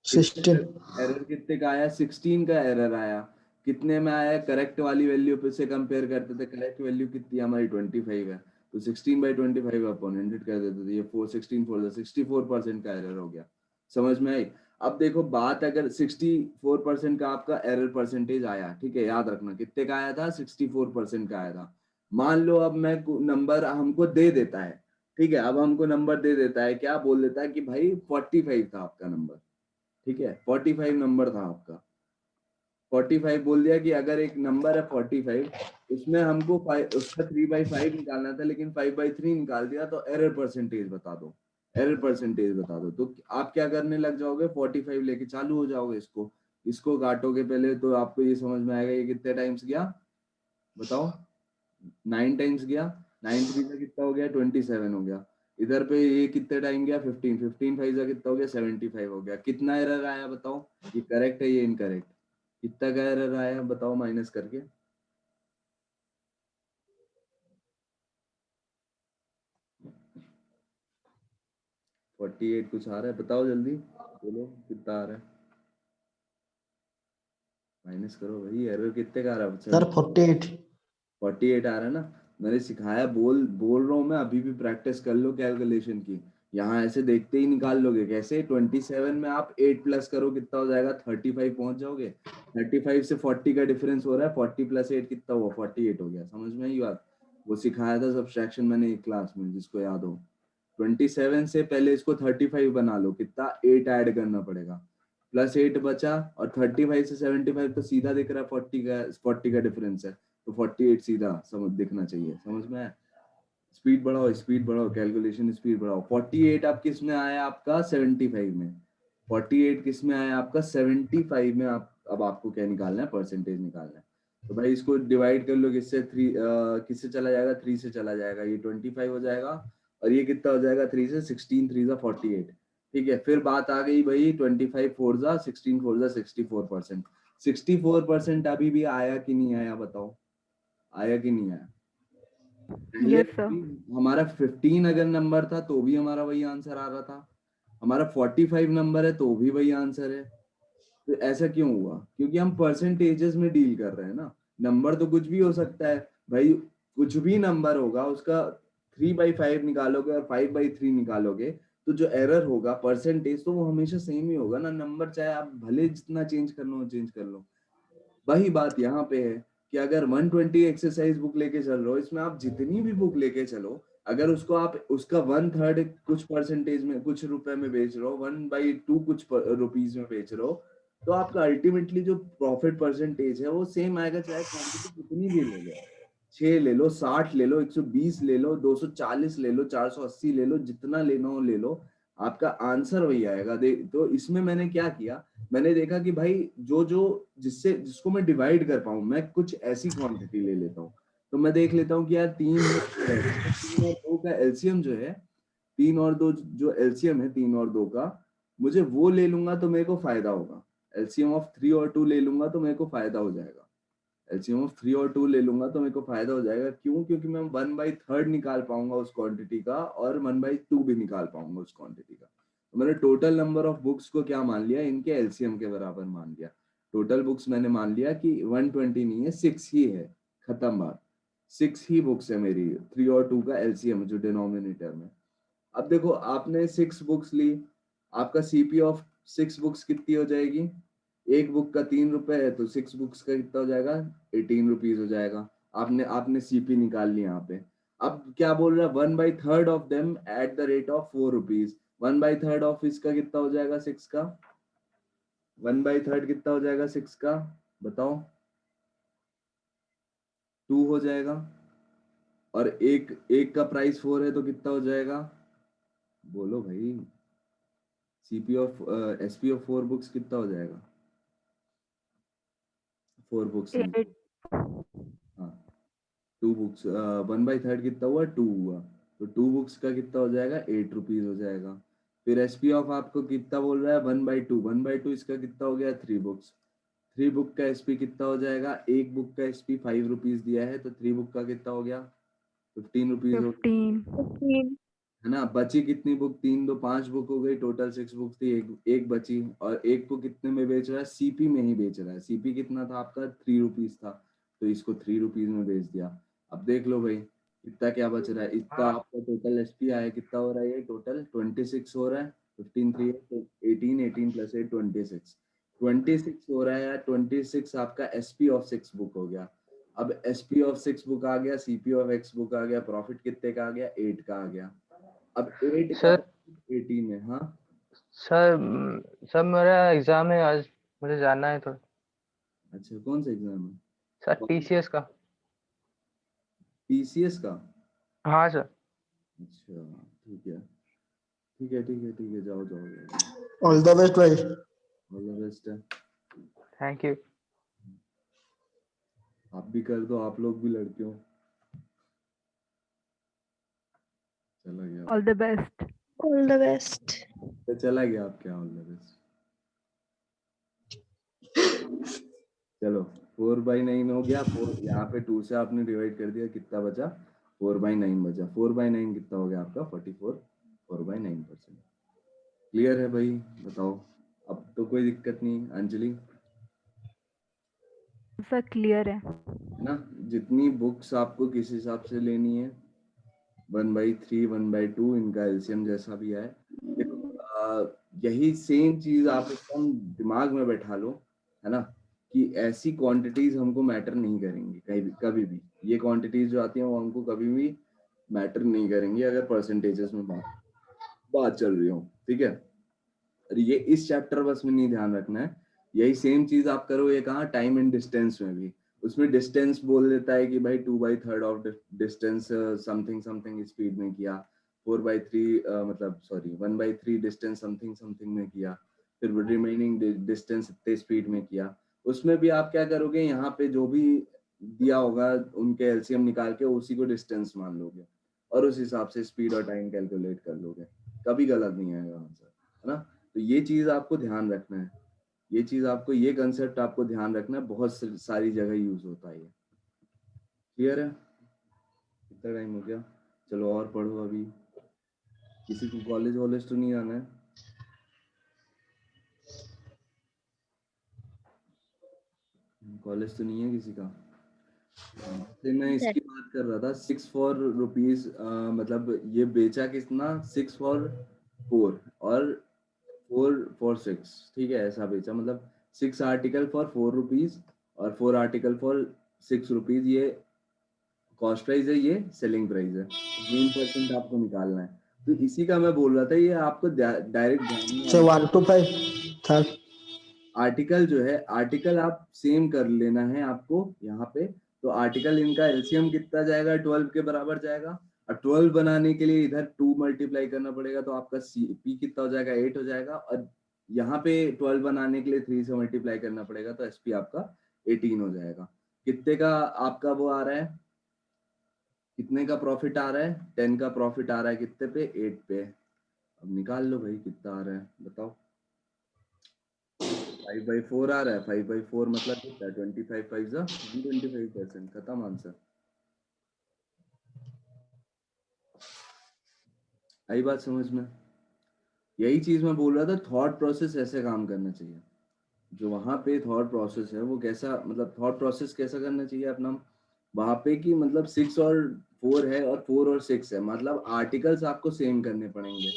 Speaker 2: 16।
Speaker 1: एरर कितने का आया? 16 का एरर आया। कितने में आया? करेक्ट वाली वैल्यू पे से कंपेयर करते थे, करेक्ट वैल्यू कितनी हमारी 25 है, तो 16/25 अपॉन 100 कर देते थे, ये 64% का एरर हो गया। समझ में आई? अब देखो बात, अगर 64% का आपका एरर परसेंटेज आया, ठीक है, याद रखना कितने का आया था, 64% का आया था। मान लो अब मैं नंबर हमको दे देता है, ठीक है, अब हमको नंबर दे देता है, क्या बोल देता है कि भाई 45 था आपका नंबर, ठीक है, 45 नंबर था आपका, 45 बोल दिया कि अगर एक नंबर है 45, उसमें हमको उसका 3/5 निकालना था, लेकिन 5/3 निकाल दिया, तो एरर परसेंटेज बता दो, एरर परसेंटेज बता दो। तो आप क्या करने लग जाओगे, 45 लेके चालू हो जाओगे, इसको काटोगे पहले, तो आपको ये समझ में आएगा ये कितने टाइम्स गया, बताओ। 9 टाइम्स गया, 9 3 का कितना हो गया, 27 हो गया। इधर पे ये कितने टाइम गया, 15, 15 5 का कितना हो गया, 75 हो गया। कितना एरर आया बताओ, ये करेक्ट है ये इनकरेक्ट, कितना का एरर आया बताओ माइनस करके। फोर्टी एट कुछ आ रहा है, बताओ जल्दी बोलो कितना आ रहा है, माइनस करो भाई, एरर कितने का आ रहा है
Speaker 2: सर 48।
Speaker 1: 48 आ रहा है ना। मैंने सिखाया, बोल रहा हूँ मैं, अभी भी प्रैक्टिस कर लो कैलकुलेशन की। यहाँ ऐसे देखते ही निकाल लोगे कैसे, 27 में आप 8 प्लस करो कितना हो जाएगा, 35 पहुंच जाओगे। 35 से 40 का डिफरेंस हो रहा है, 40 प्लस 8 कितना हुआ, 48 हो गया। समझ में आई बात, वो सिखाया था सब्ट्रैक्शन मैंने एक क्लास में, जिसको याद हो। 27 से पहले इसको 35 बना लो, कितना 8 ऐड करना पड़ेगा, प्लस 8 बचा, और 35 से 75 तो सीधा दिख रहा है, 40 का डिफरेंस है, तो 48 सीधा समझ दिखना चाहिए। समझ में आया? स्पीड बढ़ाओ, कैलकुलेशन स्पीड बढ़ाओ। 48 आप किस में आया आपका, 75 में। 48 किस में आया आपका, 75 में। आप अब आपको क्या निकालना है, परसेंटेज निकालना है। तो भाई इसको डिवाइड कर लो, किससे, 3 किससे चला जाएगा, 3 से चला जाएगा, ये 25 हो जाएगा, और ये कितना हो जाएगा, 3 से, 16 3 48। ठीक है, फिर बात आ गई भाई, 25 4 16 4 64%। 64% अभी भी आया कि नहीं आया बताओ, आया कि नहीं आया? पहले
Speaker 6: यस सर।
Speaker 1: भी हमारा 15 अगर नंबर था तो भी हमारा वही आंसर आ रहा था, हमारा 45 नंबर है तो भी वही आंसर है। तो ऐसा क्यों हुआ, क्योंकि हम परसेंटेजेस में डील कर रहे हैं ना। नंबर तो कुछ भी हो सकता है भाई, कुछ भी नंबर होगा, उसका 3/5 निकालोगे और 5/3 निकालोगे, तो जो एरर होगा परसेंटेज, तो वो हमेशा सेम ही होगा ना। नंबर चाहे आप भले जितना चेंज करना हो चेंज कर लो। वही बात यहाँ पे है कि अगर 120 एक्सरसाइज बुक लेके चल रहे हो, इसमें आप जितनी भी बुक लेके चलो, अगर उसको आप उसका 1/3 कुछ परसेंटेज में, कुछ रुपए में बेच रहे हो, 1/2 कुछ रुपीज में बेच रहे हो, तो आपका अल्टीमेटली जो प्रॉफिट परसेंटेज है वो सेम आएगा, चाहे क्वांटिटी कितनी भी ले लो। 6 ले लो, 60 ले लो, 120 ले लो, 240 ले लो, 480 ले लो, जितना लेना हो ले लो, आपका आंसर वही आएगा। तो इसमें मैंने क्या किया, मैंने देखा कि भाई जो जिसको मैं डिवाइड कर पाऊं, मैं कुछ ऐसी क्वांटिटी ले लेता हूँ। तो मैं देख लेता हूँ कि यार 3 है, तो 3 और 2 का एलसीएम जो है, 3 और 2 जो एलसीएम है 3 और 2 का, मुझे वो ले लूंगा तो मेरे को फायदा होगा। एलसीएम ऑफ 3 और 2 ले लूंगा तो मेरे को फायदा हो जाएगा। एलसीएम ऑफ 3 और 2 ले लूंगा तो मेरे को फायदा हो जाएगा। क्यों? क्योंकि मैं 1/3 निकाल पाऊंगा उस क्वांटिटी का, और 1/2 भी निकाल पाऊंगा उस क्वांटिटी का। तो मैंने टोटल नंबर ऑफ बुक्स को क्या मान लिया, इनके एलसीएम के बराबर मान लिया। टोटल बुक्स मैंने मान लिया कि 120 नहीं है, 6 ही है, खत्म बात। 6 ही बुक्स है मेरी, 3 और 2 का एलसीएम जो डिनोमिनेटर में। अब देखो, आपने 6 बुक्स ली, आपका सीपी ऑफ 6 बुक्स कितनी हो जाएगी, एक बुक का 3 रुपए है, तो 6 बुक्स का कितना हो जाएगा, 18 रुपीज हो जाएगा। आपने आपने सीपी निकाल ली यहाँ पे। अब क्या बोल रहा है, 1/3 of them at the rate of 4 rupees. 1/3 of इसका कितना हो जाएगा, 6 का 1/3 कितना हो जाएगा 6 का, बताओ। 2 हो जाएगा, और एक एक का प्राइस 4 है, तो कितना हो जाएगा, बोलो भाई। CP of SP of 4 books कितना हो जाएगा, 4 बुक्स हैं,
Speaker 6: 8।
Speaker 1: हाँ 2 बुक्स, 1/3 कितना हुआ, 2 हुआ, तो 2 बुक्स का कितना हो जाएगा, 8 रुपीज हो जाएगा। फिर एसपी ऑफ आपको कितना बोल रहा है, 1/2, 1/2 इसका कितना हो गया, 3 बुक्स। 3 बुक का एसपी कितना हो जाएगा, एक बुक का एसपी 5 रुपीज दिया है, तो 3 बुक का कितना हो गया, 15 रुपीज हो गया,
Speaker 6: 15।
Speaker 3: 15।
Speaker 1: है ना। बची कितनी बुक, 3 2 5 बुक हो गई, टोटल 6 बुक थी, एक बची, और एक को कितने में बेच रहा है, सीपी में ही बेच रहा है। सीपी कितना था आपका, 3 रुपीज था, तो इसको 3 रुपीज में बेच दिया। अब देख लो भाई इतना क्या बच रहा है, इतना आपका टोटल एसपी आया, कितना हो रहा है ये टोटल, 26 हो रहा है। 15 3 तो 18, 18 प्लस 8 26, 26 हो रहा है यार। 26 आपका एसपी ऑफ 6 बुक हो गया। अब एसपी ऑफ 6 बुक आ गया, सीपी ऑफ एक्स बुक आ गया, प्रॉफिट कितने का आ गया, 8 का आ गया। अब 8 का
Speaker 4: सर
Speaker 1: 18 है, हाँ।
Speaker 4: सर सर मेरा एग्जाम है आज, मुझे जाना है थोड़ा।
Speaker 1: अच्छा, कौन सा एग्जाम है?
Speaker 4: सर टीसीएस का।
Speaker 1: टीसीएस का?
Speaker 4: हाँ सर।
Speaker 1: अच्छा, ठीक है ठीक है ठीक है ठीक है, जाओ जाओ जाओ,
Speaker 2: ऑल द बेस्ट भाई।
Speaker 1: ऑल द बेस्ट है।
Speaker 4: Thank you.
Speaker 1: आप भी कर दो, आप लोग भी लड़के हो। चला गया,
Speaker 6: all the best.
Speaker 3: All the best.
Speaker 1: तो चला गया आप क्या, ऑल द बेस्ट। चलो 4/9 हो गया। 4 यहाँ पे 2 से आपने डिवाइड कर दिया, कितना बचा? 4/9 बचा। 4/9 कितना हो गया आपका? 44। 4/9%। क्लियर है भाई? बताओ, अब तो कोई दिक्कत नहीं। अंजलि,
Speaker 6: सर क्लियर है।
Speaker 1: है ना? जितनी बुक्स आपको किस हिसाब से लेनी है, 1/3 1/2, इनका एलसीएम जैसा भी है, देखो, यही सेम चीज आप एकदम दिमाग में बैठा लो, है ना, कि ऐसी क्वांटिटीज हमको मैटर नहीं करेंगी कहीं भी, कभी भी। ये क्वांटिटीज जो आती हैं वो हमको कभी भी मैटर नहीं करेंगी अगर परसेंटेजेस में बात चल रही हो, ठीक है? और ये इस चैप्टर बस में नहीं ध्यान रखना है, यही सेम चीज आप करो ये कहाँ, टाइम एंड डिस्टेंस में भी। उसमें डिस्टेंस बोल देता है कि भाई 2/3 of distance something something speed में किया, 4/3 मतलब सॉरी 1/3 डिस्टेंस समथिंग समथिंग में किया, फिर रिमेनिंग डिस्टेंस इतने स्पीड में किया। उसमें भी आप क्या करोगे, यहाँ पे जो भी दिया होगा उनके एलसीएम निकाल के उसी को डिस्टेंस मान लोगे और उस हिसाब से स्पीड और टाइम कैलकुलेट कर लोगे, कभी गलत नहीं आएगा आंसर, है ना? तो ये चीज आपको ध्यान रखना है, ये चीज आपको, ये कंसेप्ट आपको ध्यान रखना है, बहुत सारी जगह यूज होता है ये। क्लियर है? कितना टाइम हो गया? चलो और पढ़ो। अभी किसी को कॉलेज वॉलेज तो नहीं आना है? कॉलेज तो नहीं है किसी का? से मैं इसकी बात कर रहा था, 6 for rupees, मतलब ये बेचा कितना? 6 for 4 और 4 for 6, ठीक है, ऐसा बेचा, मतलब 6 आर्टिकल फॉर 4 रुपीज और 4 आर्टिकल फॉर 6 रुपीज। ये कॉस्ट प्राइस है, ये सेलिंग प्राइस है, मेन परसेंट आपको निकालना है। तो इसी का मैं बोल रहा था, ये आपको डायरेक्ट ध्यान में
Speaker 2: So 1 to 5 था।
Speaker 1: आर्टिकल जो है, आर्टिकल आप सेम कर लेना है आपको यहाँ पे। तो आर्टिकल इनका एलसीएम कितना जाएगा? 12 के बराबर जाएगा। और 12 बनाने के लिए इधर 2 मल्टीप्लाई करना पड़ेगा, तो आपका पी कितना हो जाएगा? 8 हो जाएगा। और यहाँ पे 12 बनाने के लिए 3 से मल्टीप्लाई करना पड़ेगा, तो एसपी आपका 18 हो जाएगा। कितने का आपका वो आ रहा है? कितने का प्रॉफिट आ रहा है? 10 का प्रॉफिट आ रहा है, कितने पे? 8 पे। अब निकाल लो भाई कितना आ रहा है, बताओ। 5/4 आ रहा है। 5/4 मतलब कितना है? 25 5 125%, खत्म आंसर। आई बात समझ में? यही चीज मैं बोल रहा था, थॉट प्रोसेस ऐसे काम करना चाहिए। जो वहां पे थॉट प्रोसेस है वो कैसा, मतलब थॉट प्रोसेस कैसा करना चाहिए अपना वहां पे, कि मतलब 6 और 4 है और 4 और 6 है, मतलब आर्टिकल्स आपको सेम करने पड़ेंगे।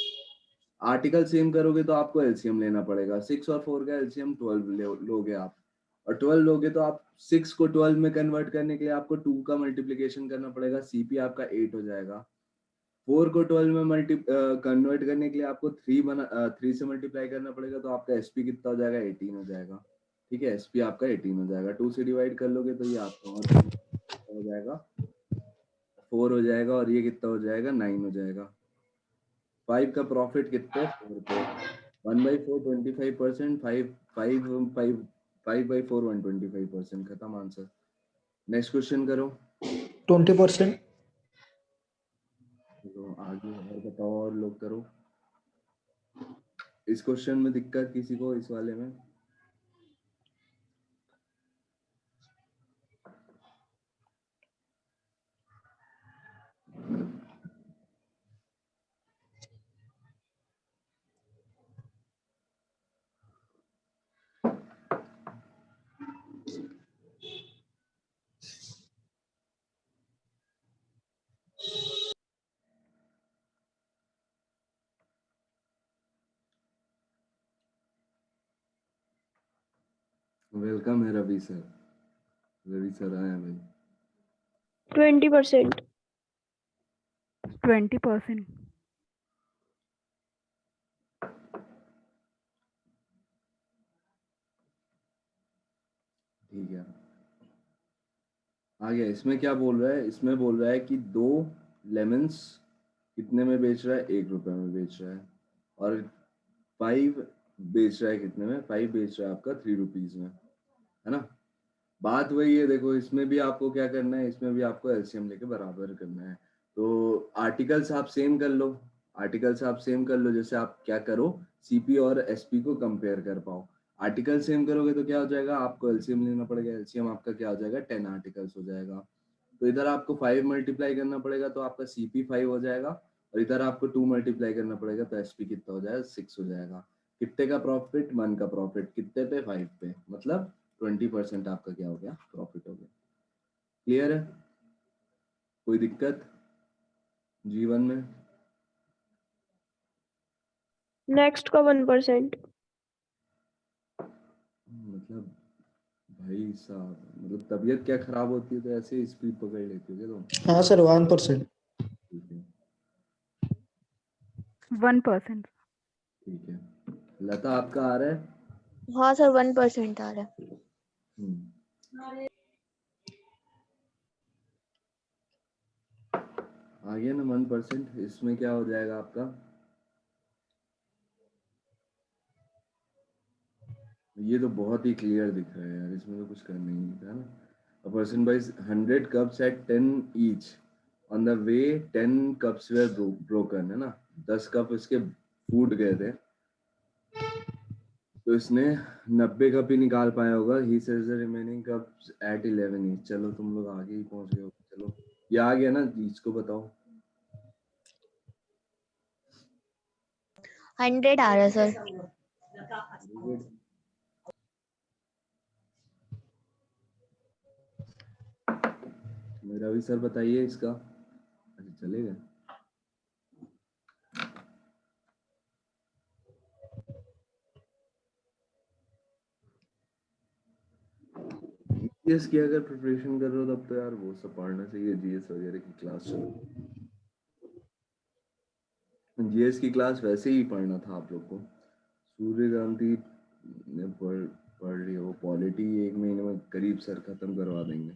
Speaker 1: आर्टिकल सेम करोगे तो आपको एलसीएम लेना पड़ेगा। 6 और 4 का एलसीएम 12 लोगे आप, और 12 लोगे तो आप 6 को 12 में कन्वर्ट करने के लिए आपको 2 का मल्टीप्लीकेशन करना पड़ेगा, सीपी आपका 8 हो जाएगा। 4 को 12 में कन्वर्ट करने के लिए आपको 3 से मल्टीप्लाई करना पड़ेगा, तो आपका एसपी कितना हो जाएगा? 18 हो जाएगा। ठीक है, एसपी आपका 18 हो जाएगा। 2 से डिवाइड कर लोगे तो ये आपका और हो जाएगा 4 हो जाएगा, और ये कितना हो जाएगा? 9 हो जाएगा। 5 का प्रॉफिट कितना है? 4 पे। 1/4 25%, 5/4 125%, खत्म आंसर। नेक्स्ट क्वेश्चन करो।
Speaker 2: 20%।
Speaker 1: तो आगे और बताओ, और लोग करो। इस क्वेश्चन में दिक्कत किसी को, इस वाले में? वेलकम है रवि सर। रवि सर आए हैं भाई।
Speaker 3: 20%।
Speaker 6: 20%।
Speaker 1: ठीक आ गया। इसमें क्या बोल रहा है, इसमें बोल रहा है कि 2 लेमन्स कितने में बेच रहा है, 1 रुपए में बेच रहा है। और 5 बेच रहा है कितने में, 5 बेच रहा है आपका 3 रुपीज में, है ना। बात वही है, देखो इसमें भी आपको क्या करना है, इसमें भी आपको एलसीएम लेके बराबर करना है। तो आर्टिकल्स आप सेम कर लो, आर्टिकल्स आप सेम कर लो। जैसे आप क्या करो, सीपी और एसपी को कंपेयर कर पाओ। आर्टिकल सेम करोगे तो क्या हो जाएगा, आपको एलसीएम लेना पड़ेगा। एलसीएम आपका क्या हो जाएगा, 10 आर्टिकल्स हो जाएगा। तो इधर आपको 5 मल्टीप्लाई करना पड़ेगा तो आपका सीपी 5 हो जाएगा, और इधर आपको 2 मल्टीप्लाई करना पड़ेगा तो एसपी कितना हो जाएगा, 6 हो जाएगा। कितने का प्रॉफिट, 1 का प्रॉफिट, कितने पे, 5 पे, मतलब 20% आपका क्या हो गया, प्रॉफिट हो गया। क्लियर है, कोई दिक्कत जीवन में?
Speaker 3: नेक्स्ट का 1%।
Speaker 1: मतलब भाई साहब, मतलब तबीयत क्या खराब होती है तो ऐसे ही स्पीड पकड़ लेती हो क्या तुम?
Speaker 2: हाँ सर 1%।
Speaker 1: ठीक है
Speaker 6: 1%।
Speaker 1: ठीक है। लता आपका आ रहा है?
Speaker 5: हाँ सर 1% आ रहा है।
Speaker 1: आ गया ना 1%। इसमें क्या हो जाएगा आपका, ये तो बहुत ही क्लियर दिख रहा है यार, इसमें तो कुछ करना ही नहीं था ना। A person buys 100 cups at 10 each. On the way 10 cups were broken, है ना। 10 कप इसके फूट गए थे, तो इसने 90 कप ही निकाल पाया होगा। He says the remaining cups at 11 each. चलो तुम लोग आगे ही पहुंच गए हो। चलो ये आ गया ना, इसको बताओ।
Speaker 5: 100 आ रहा है सर।
Speaker 1: Very good. मेरा भी सर बताइए इसका। अच्छा चलेगा। जीएस की अगर प्रिपरेशन कर रहे हो तब तो यार वो सब पढ़ना चाहिए, जीएस वगैरह की क्लास चलो। जीएस की क्लास वैसे ही पढ़ना था आप लोग को। सूर्यकांति ने पढ़ रही हो, पॉलिटी 1 महीने में करीब सर खत्म करवा देंगे।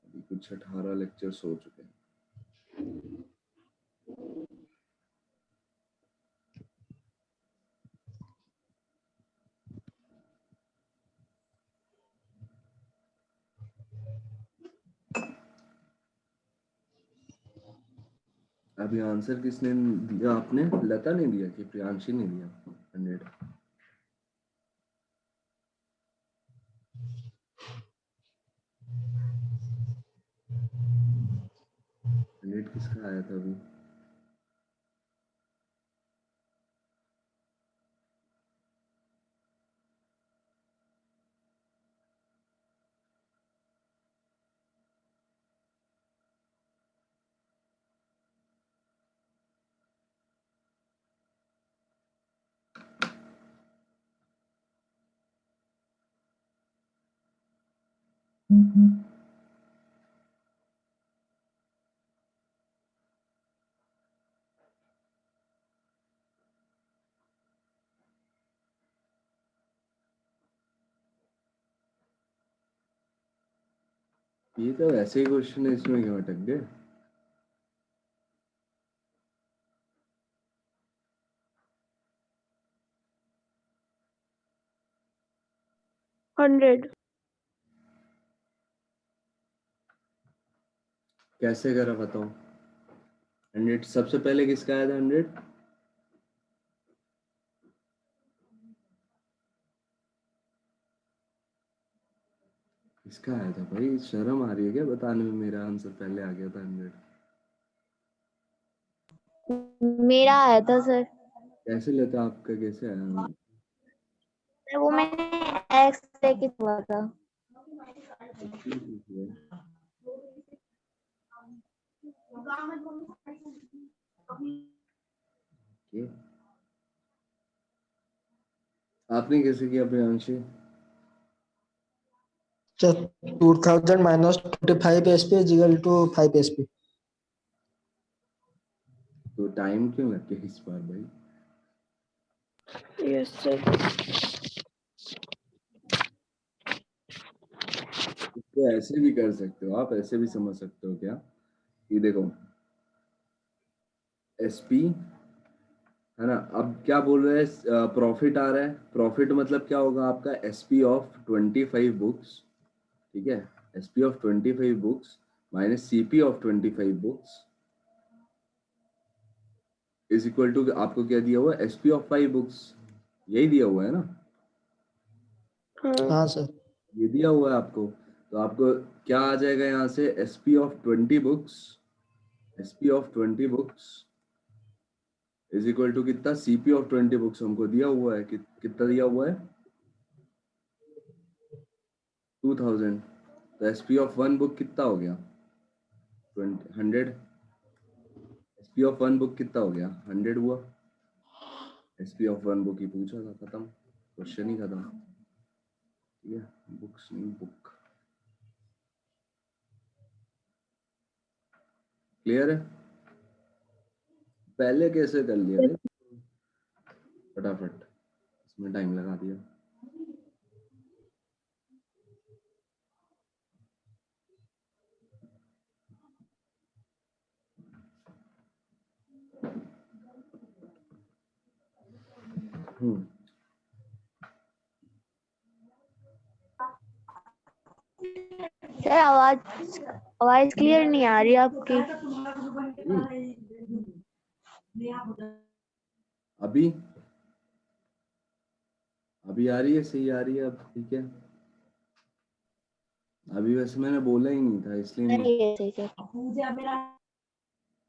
Speaker 1: अभी कुछ 18 लेक्चर्स हो चुके हैं। अभी आंसर किसने दिया, आपने? लता ने दिया कि प्रियांशी ने दिया? 100 100 किसका आया था अभी? ये तो ऐसे ही क्वेश्चन है, इसमें क्यों अटक गए?
Speaker 3: हंड्रेड।
Speaker 1: कैसे करा बताओ। 100 सबसे पहले किसका आया था 100? किसका आया था भाई? शर्म आ रही है क्या बताने में, मेरा आंसर पहले आ गया था 100।
Speaker 5: मेरा आया था सर।
Speaker 1: कैसे लेता, आपका कैसे आया?
Speaker 5: वो मैंने एक्स लेके हुआ था।
Speaker 1: Okay. आपने कैसे किया Priyanshi?
Speaker 2: 2000 minus 25 SP is equal to 5 SP।
Speaker 1: तो टाइम क्यों लग गया इस बार भाई?
Speaker 3: Yes sir.
Speaker 1: इसको इसको ऐसे भी कर सकते हो, आप ऐसे भी समझ सकते हो क्या, ये देखो एसपी है ना, अब क्या बोल रहे हैं, प्रॉफिट आ रहा है, प्रॉफिट मतलब क्या होगा आपका, एसपी ऑफ 25 बुक्स, ठीक है, SP of 25 books minus CP of 25 books is equal to, आपको क्या दिया हुआ है, एसपी ऑफ 5 बुक्स, यही दिया हुआ है ना,
Speaker 3: हाँ
Speaker 2: हाँ सर।
Speaker 1: ये दिया हुआ है आपको, तो आपको क्या आ जाएगा यहाँ से, SP of 20 books, SP of 20 books is equal to कितना, सीपी ऑफ 20 बुक्स हमको दिया हुआ है, कितना दिया हुआ है 2000, तो एसपी ऑफ 1 बुक कितना हो गया 100, एसपी ऑफ 1 बुक कितना हो गया 100 हुआ, एसपी ऑफ 1 बुक ही पूछा था, खत्म, क्वेश्चन ही खत्म, ठीक है, बुक्स नहीं बुक, क्लियर है, पहले कैसे कर लिया रे फटाफट, इसमें टाइम लगा दिया। हम्म,
Speaker 5: सर आवाज आवाज क्लियर नहीं आ रही आपकी।
Speaker 1: अभी अभी आ रही है, सही आ रही है अब, ठीक है, अभी वैसे मैंने बोला ही नहीं था इसलिए नहीं,
Speaker 5: नहीं है सही सर।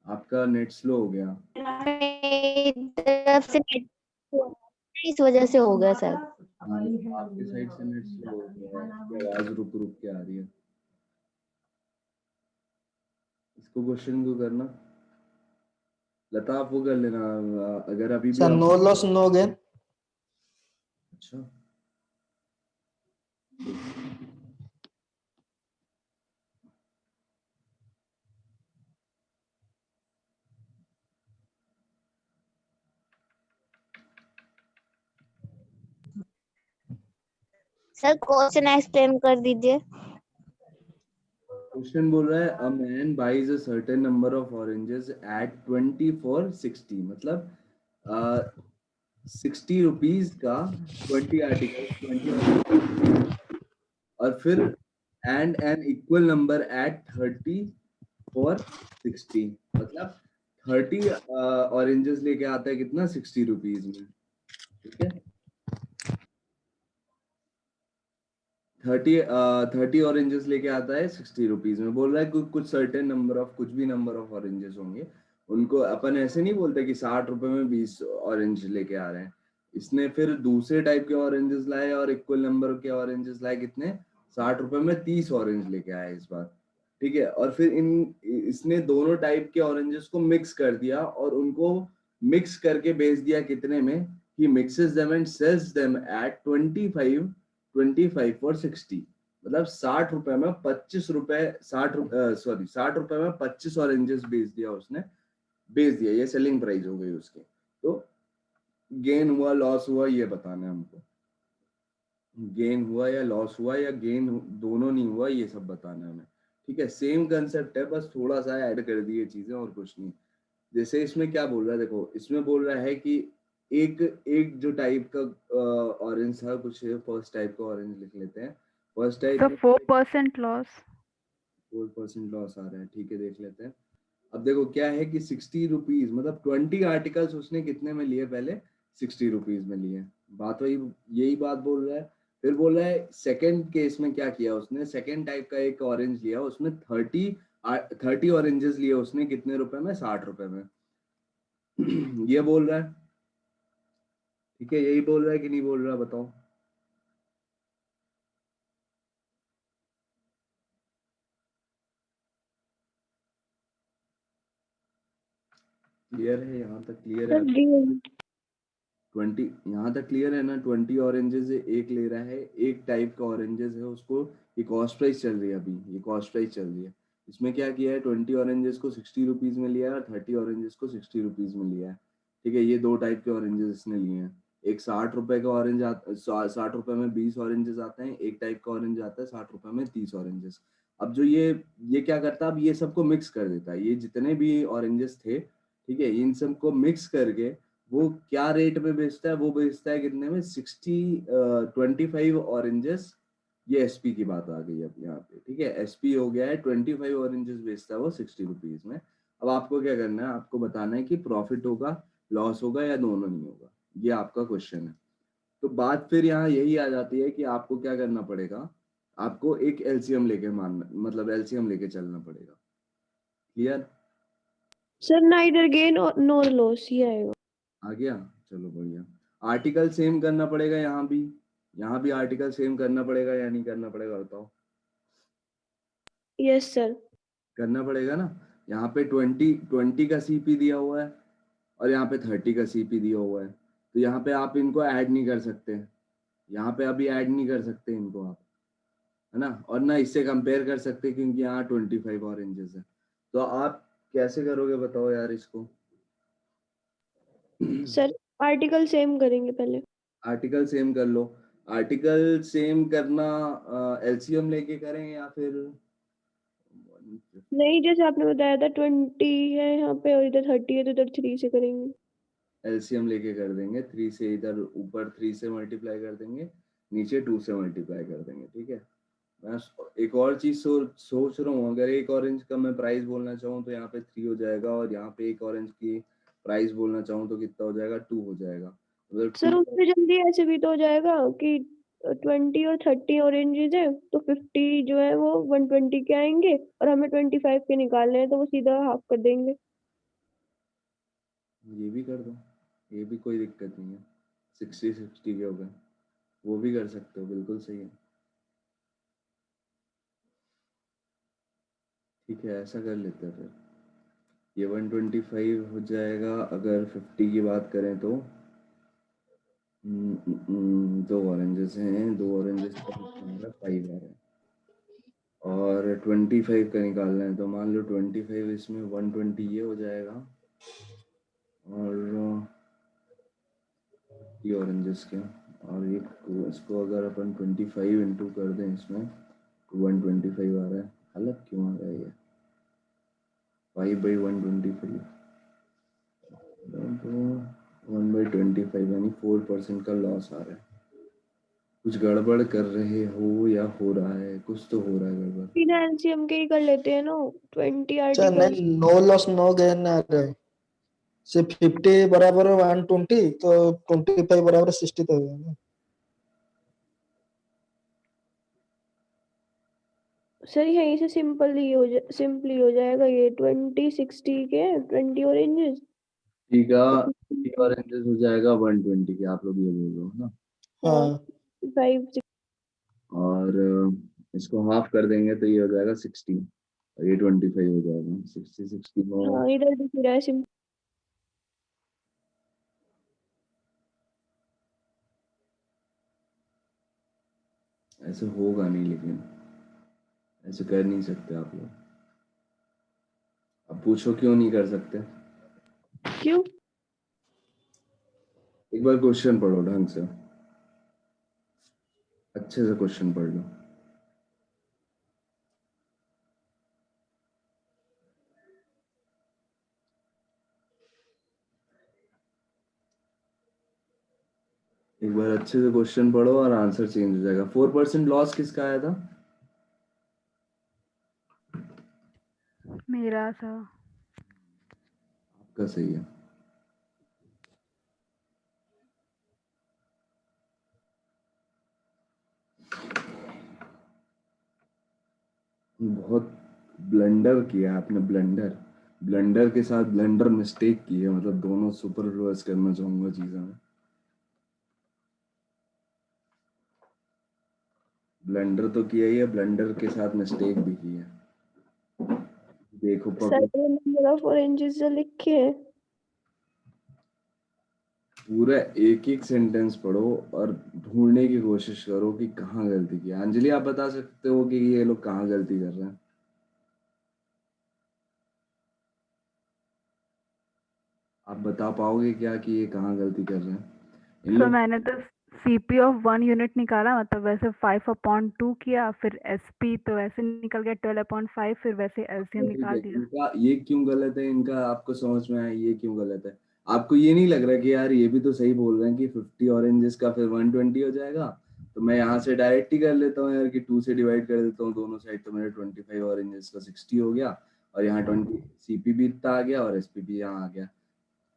Speaker 1: आपका नेट स्लो हो गया,
Speaker 5: मेरी तरफ से नेट इस वजह से हो गया सर।
Speaker 1: हाँ, आपके साइड से नेट स्लो हो गया है, आपकी आवाज रुक रुक के आ रही है, इसको क्वेश्चन को करना, लता आप वो कर लेना, अगर अभी भी
Speaker 2: सर
Speaker 1: आप,
Speaker 2: नो लॉस नो गेन।
Speaker 1: अच्छा
Speaker 5: सर क्वेश्चन एक्सप्लेन कर दीजिए।
Speaker 1: क्वेश्चन बोल रहा है, a man buys a certain number of oranges at 20 for 60, मतलब 60 रुपीज का 20 आर्टिकल, 20 और फिर and an equal number at 30 for 60, मतलब 30 ऑरेंजेस लेके आता है कितना, 60 रुपीज में, ठीक है, 30 ऑरेंजेस लेके आता है 60 रुपीज में, बोल रहा है कुछ सर्टेन नंबर ऑफ, कुछ भी नंबर ऑफ ऑरेंजेस होंगे, उनको अपन ऐसे नहीं बोलते कि 60 रुपए में 20 ऑरेंज लेके आ रहे हैं, इसने फिर दूसरे टाइप के ऑरेंजेस लाए और इक्वल नंबर के ऑरेंजेस लाए, कितने 60 रुपए में 30 ऑरेंज लेके आया इस बार, ठीक है, और फिर इसने दोनों टाइप के ऑरेंजेस को मिक्स कर दिया और उनको मिक्स करके बेच दिया कितने में, he mixes them and sells them at 25 for 60, मतलब 60 रुपए में 25 रुपए, 60 रुपए में 25 ऑरेंजेस बेच दिया उसने, बेच दिया, ये सेलिंग प्राइस हो गई उसकी, तो गेन हुआ लॉस हुआ ये बताना है हमको, गेन हुआ या लॉस हुआ या गेन दोनों नहीं हुआ ये सब बताना है हमें, ठीक है, सेम कंसेप्ट है, बस थोड़ा सा ऐड कर दिए चीजें और कुछ नहीं, जैसे इसमें क्या बोल रहा है, देखो इसमें बोल रहा है कि एक एक जो टाइप का ऑरेंज था, कुछ फर्स्ट टाइप का ऑरेंज लिख लेते हैं, फर्स्ट टाइप
Speaker 6: सर
Speaker 1: में
Speaker 6: 4% लॉस।
Speaker 1: 4% लॉस आ रहा है, ठीक है, देख लेते हैं, अब देखो क्या है कि 60 रुपीज, मतलब 20 आर्टिकल्स उसने कितने में लिए, पहले 60 रुपीज में लिए, बात वही, यही बात बोल रहा है, फिर बोल रहा है सेकंड केस में क्या किया उसने, सेकंड टाइप का एक ऑरेंज लिया, उसमें 30 ऑरेंजेस लिए उसने, कितने रुपए में, 60 रुपए में ये बोल रहा है, ठीक है, यही बोल रहा है कि नहीं बोल रहा, बताओ, क्लियर है यहाँ तक, क्लियर है,
Speaker 3: सर जी
Speaker 1: 20 यहाँ तक क्लियर है ना, 20 ऑरेंजेस एक ले रहा है, एक टाइप का ऑरेंजेस है उसको, ये कॉस्ट प्राइस चल रही है अभी, ये कॉस्ट प्राइस चल रही है, इसमें क्या किया है, 20 ऑरेंजेस को 60 रुपीज में लिया है और 30 ऑरेंजेस को 60 रुपीज में लिया है, ठीक है, ये दो टाइप के ऑरेंजेस इसने लिए हैं, एक 60 रुपए का ऑरेंज आता, 60 रुपए में 20 ऑरेंजेस आते हैं, एक टाइप का ऑरेंज आता है 60 रुपए में 30 ऑरेंजेस। अब जो ये क्या करता है, अब ये सबको मिक्स कर देता है, ये जितने भी ऑरेंजेस थे, ठीक है, इन सबको मिक्स करके वो क्या रेट में बेचता है, वो बेचता है कितने में, 25 ऑरेंजेस। ये एसपी की बात आ गई अब यहाँ पे, ठीक है, एसपी हो गया है 25 ऑरेंजेस बेचता है वो 60 रुपीज में। अब आपको क्या करना है, आपको बताना है कि प्रॉफिट होगा, लॉस होगा या दोनों नहीं होगा, ये आपका क्वेश्चन है। तो बात फिर यहाँ यही आ जाती है कि आपको क्या करना पड़ेगा, आपको एक एलसीएम लेके मानना, मतलब एलसीएम लेके चलना पड़ेगा। क्लियर?
Speaker 3: सर नाइदर गेन और नोर लॉस ही आएगा।
Speaker 1: आ गया, चलो बढ़िया। आर्टिकल सेम करना पड़ेगा यहाँ भी आर्टिकल सेम करना पड़ेगा या नहीं करना पड़ेगा, बताओ।
Speaker 3: Yes sir.
Speaker 1: करना पड़ेगा ना। यहाँ पे 20 का सीपी दिया हुआ है और यहाँ पे 30 का सीपी दिया हुआ है, तो यहाँ पे आप इनको ऐड नहीं कर सकते, यहाँ पे अभी ऐड नहीं कर सकते इनको आप, है ना, और ना इससे कंपेयर कर सकते क्योंकि यहाँ 25 ऑरेंजेस है। तो आप कैसे करोगे बताओ यार इसको।
Speaker 3: सर आर्टिकल सेम करेंगे पहले।
Speaker 1: आर्टिकल सेम कर लो। आर्टिकल सेम करना एलसीएम लेके करें या फिर
Speaker 3: नहीं, जैसे आपने बताया था 20 है यहाँ पे और इधर 30 है, तो इधर 3 से करेंगे।
Speaker 1: एलसीएम लेके कर देंगे, 3 से इधर ऊपर 3 से मल्टीप्लाई कर देंगे, नीचे 2 से मल्टीप्लाई कर देंगे, ठीक है। मैं एक और चीज सोच रहा हूँ, अगर एक ऑरेंज का मैं प्राइस बोलना चाहूँ तो यहाँ पे 3 हो जाएगा, और यहाँ पे एक ऑरेंज की प्राइस बोलना चाहूँ तो कितना हो जाएगा, 2 हो जाएगा। मतलब
Speaker 3: सर उससे जल्दी ऐसे भी तो हो जाएगा कि 20 और 30 ऑरेंजेस है तो 50 जो है वो 120 के आएंगे, और हमें 25 के निकालने हैं तो वो सीधा हाफ कर देंगे।
Speaker 1: ये भी कर दो, ये भी कोई दिक्कत नहीं है, 60 के हो गए, वो भी कर सकते हो, बिल्कुल सही है। ठीक है, ऐसा कर लेते हैं फिर। ये 125 हो जाएगा, अगर 50 की बात करें तो 2 ऑरेंजेस हैं, 2 ऑरेंजेस का कितना 5 आ रहा है, और 25 का निकालना है, तो मान लो 25 इसमें 120 ये हो जाएगा, और ये ऑरेंजेस के, और एक इसको अगर अपन 25 इंटू कर दें इसमें तो 125 आ रहा है। अलग क्यों आ रहा है ये, 5/125 तो 1/25 यानी 4% का लॉस आ रहा है। कुछ गड़बड़ कर रहे हो या हो रहा है, कुछ तो हो रहा है गड़बड़।
Speaker 3: बिना एलसीएम के ही कर लेते हैं ना, 20
Speaker 2: अच्छा
Speaker 3: आर्टिकल्स।
Speaker 2: नहीं, नो लॉस नो गेन आ रहा है। सिर्फ 50 बराबर 120 तो 25 बराबर 60 तो है ना।
Speaker 3: सर यहीं से सिंपली हो जाएगा, ये 20 60 के 20 ऑरेंजेस
Speaker 1: ठीक है,
Speaker 3: तो
Speaker 1: ये
Speaker 3: 50
Speaker 1: ऑरेंजेस हो जाएगा 120 के, आप लोग ये बोल रहे हो ना,
Speaker 2: हाँ
Speaker 3: 5
Speaker 1: और इसको हाफ कर देंगे तो ये हो जाएगा 60, और ये 25 हो जाएगा, 60 में
Speaker 3: हाँ इधर दिख रहा है सिंपल।
Speaker 1: ऐसे होगा नहीं, लेकिन ऐसे कर नहीं सकते आप लोग। अब पूछो क्यों नहीं कर सकते।
Speaker 3: क्यों?
Speaker 1: एक बार क्वेश्चन पढ़ो ढंग से, अच्छे से क्वेश्चन पढ़ लो। एक बार अच्छे से क्वेश्चन पढ़ो और आंसर चेंज हो जाएगा। 4% लॉस किसका आया था?
Speaker 6: मेरा सा
Speaker 1: आपका सही है। बहुत ब्लंडर किया आपने, ब्लंडर, ब्लंडर के साथ ब्लंडर मिस्टेक की है, मतलब दोनों सुपर रिवर्स करना चाहूंगा चीजों में। ब्लंडर तो किया ही है, ब्लंडर के साथ मिस्टेक भी की है। देखो
Speaker 3: सर
Speaker 1: पकड़ो,
Speaker 3: नंबर ऑफ ऑरेंजेस जो लिखे हैं,
Speaker 1: पूरा एक एक सेंटेंस पढ़ो और ढूंढने की कोशिश करो कि कहाँ गलती की है। अंजलि आप बता सकते हो कि ये लोग कहाँ गलती कर रहे हैं? आप बता पाओगे क्या कि ये कहाँ गलती कर रहे हैं? इन
Speaker 6: सो
Speaker 1: लोग
Speaker 6: मैंने तो CP ऑफ 1 यूनिट निकाला, मतलब वैसे 5/2 किया, फिर SP तो ऐसे निकल गया 12/5, फिर वैसे LCM
Speaker 1: ठीक है,
Speaker 6: निकाल दिया।
Speaker 1: इनका ये क्यों गलत है, इनका आपको समझ में आया ये क्यों गलत है? आपको ये नहीं लग रहा कि यार ये भी तो सही बोल रहे हैं कि 50 ऑरेंजेस का फिर 120 हो जाएगा, तो मैं यहाँ से डायरेक्ट ही कर लेता हूँ यार कि 2 से डिवाइड कर देता हूँ दोनों साइड, तो मेरे 25 ऑरेंजेस का 60 हो गया, और यहाँ 20 CP भी इतना आ गया और SP भी यहाँ आ गया।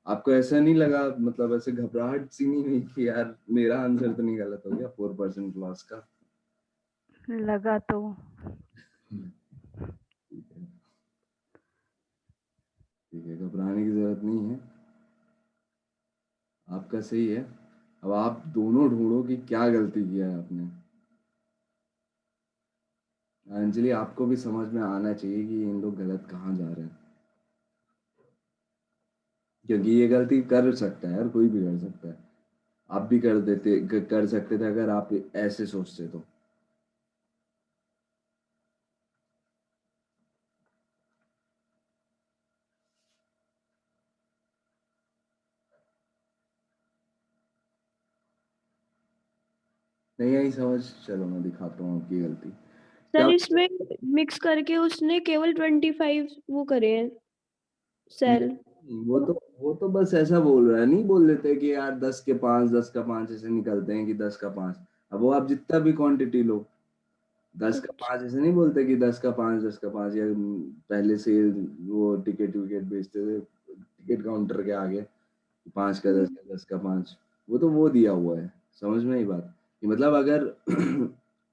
Speaker 1: आपको ऐसा नहीं लगा, मतलब ऐसे घबराहट सी नहीं हुई कि यार मेरा आंसर तो नहीं गलत हो गया 4% लॉस का?
Speaker 6: लगा तो।
Speaker 1: ठीक है, ठीक है, घबराने की जरूरत नहीं है, आपका सही है। अब आप दोनों ढूंढो कि क्या गलती किया है आपने। अंजलि, आपको भी समझ में आना चाहिए कि इन लोग गलत कहाँ जा रहे हैं, क्योंकि ये गलती कर सकता है यार, कोई भी कर सकता है। आप भी कर सकते थे अगर आप ऐसे सोचते तो। नहीं आई समझ? चलो मैं दिखाता हूँ आपकी गलती क्या।
Speaker 3: सर इसमें मिक्स करके उसने केवल 25 वो करे हैं सेल।
Speaker 1: वो तो बस ऐसा बोल रहा है, नहीं बोल देते कि यार 10 के 5, 10 का 5 ऐसे निकलते हैं कि 10 का 5। अब वो आप जितना भी क्वांटिटी लो, 10 का 5 ऐसे नहीं बोलते कि 10 का 5, 10 का 5, या पहले से वो टिकट विकेट बेचते थे टिकट काउंटर के आगे, 5 का 10 का 10 का 5, वो दिया हुआ है। समझ में आई बात? कि मतलब अगर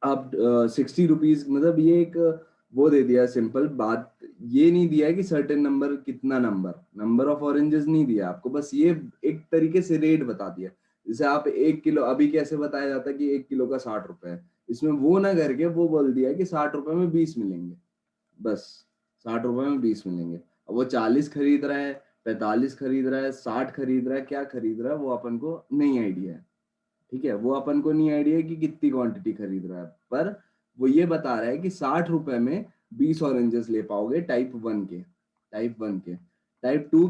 Speaker 1: आप 60 रुपीज, मतलब ये एक वो दे दिया सिंपल बात, ये नहीं दिया है कि सर्टेन नंबर, कितना नंबर ऑफ ऑरेंजेस नहीं दिया आपको, बस ये एक तरीके से रेट बता दिया। जैसे आप 1 किलो, अभी कैसे बताया जाता है कि 1 किलो का 60 रुपए है, इसमें वो ना करके वो बोल दिया कि 60 रुपए में 20 मिलेंगे, बस 60 रुपए में 20 मिलेंगे। अब वो 40 खरीद रहा है, 45 खरीद रहा है, 60 खरीद रहा है, क्या खरीद रहा है वो अपन को नहीं आइडिया है। ठीक है, वो अपन को नहीं आइडिया है कि कितनी क्वांटिटी खरीद रहा है, पर वो ये बता रहा है कि 60 रुपए में 20 ऑरेंजेस ले पाओगे टाइप 1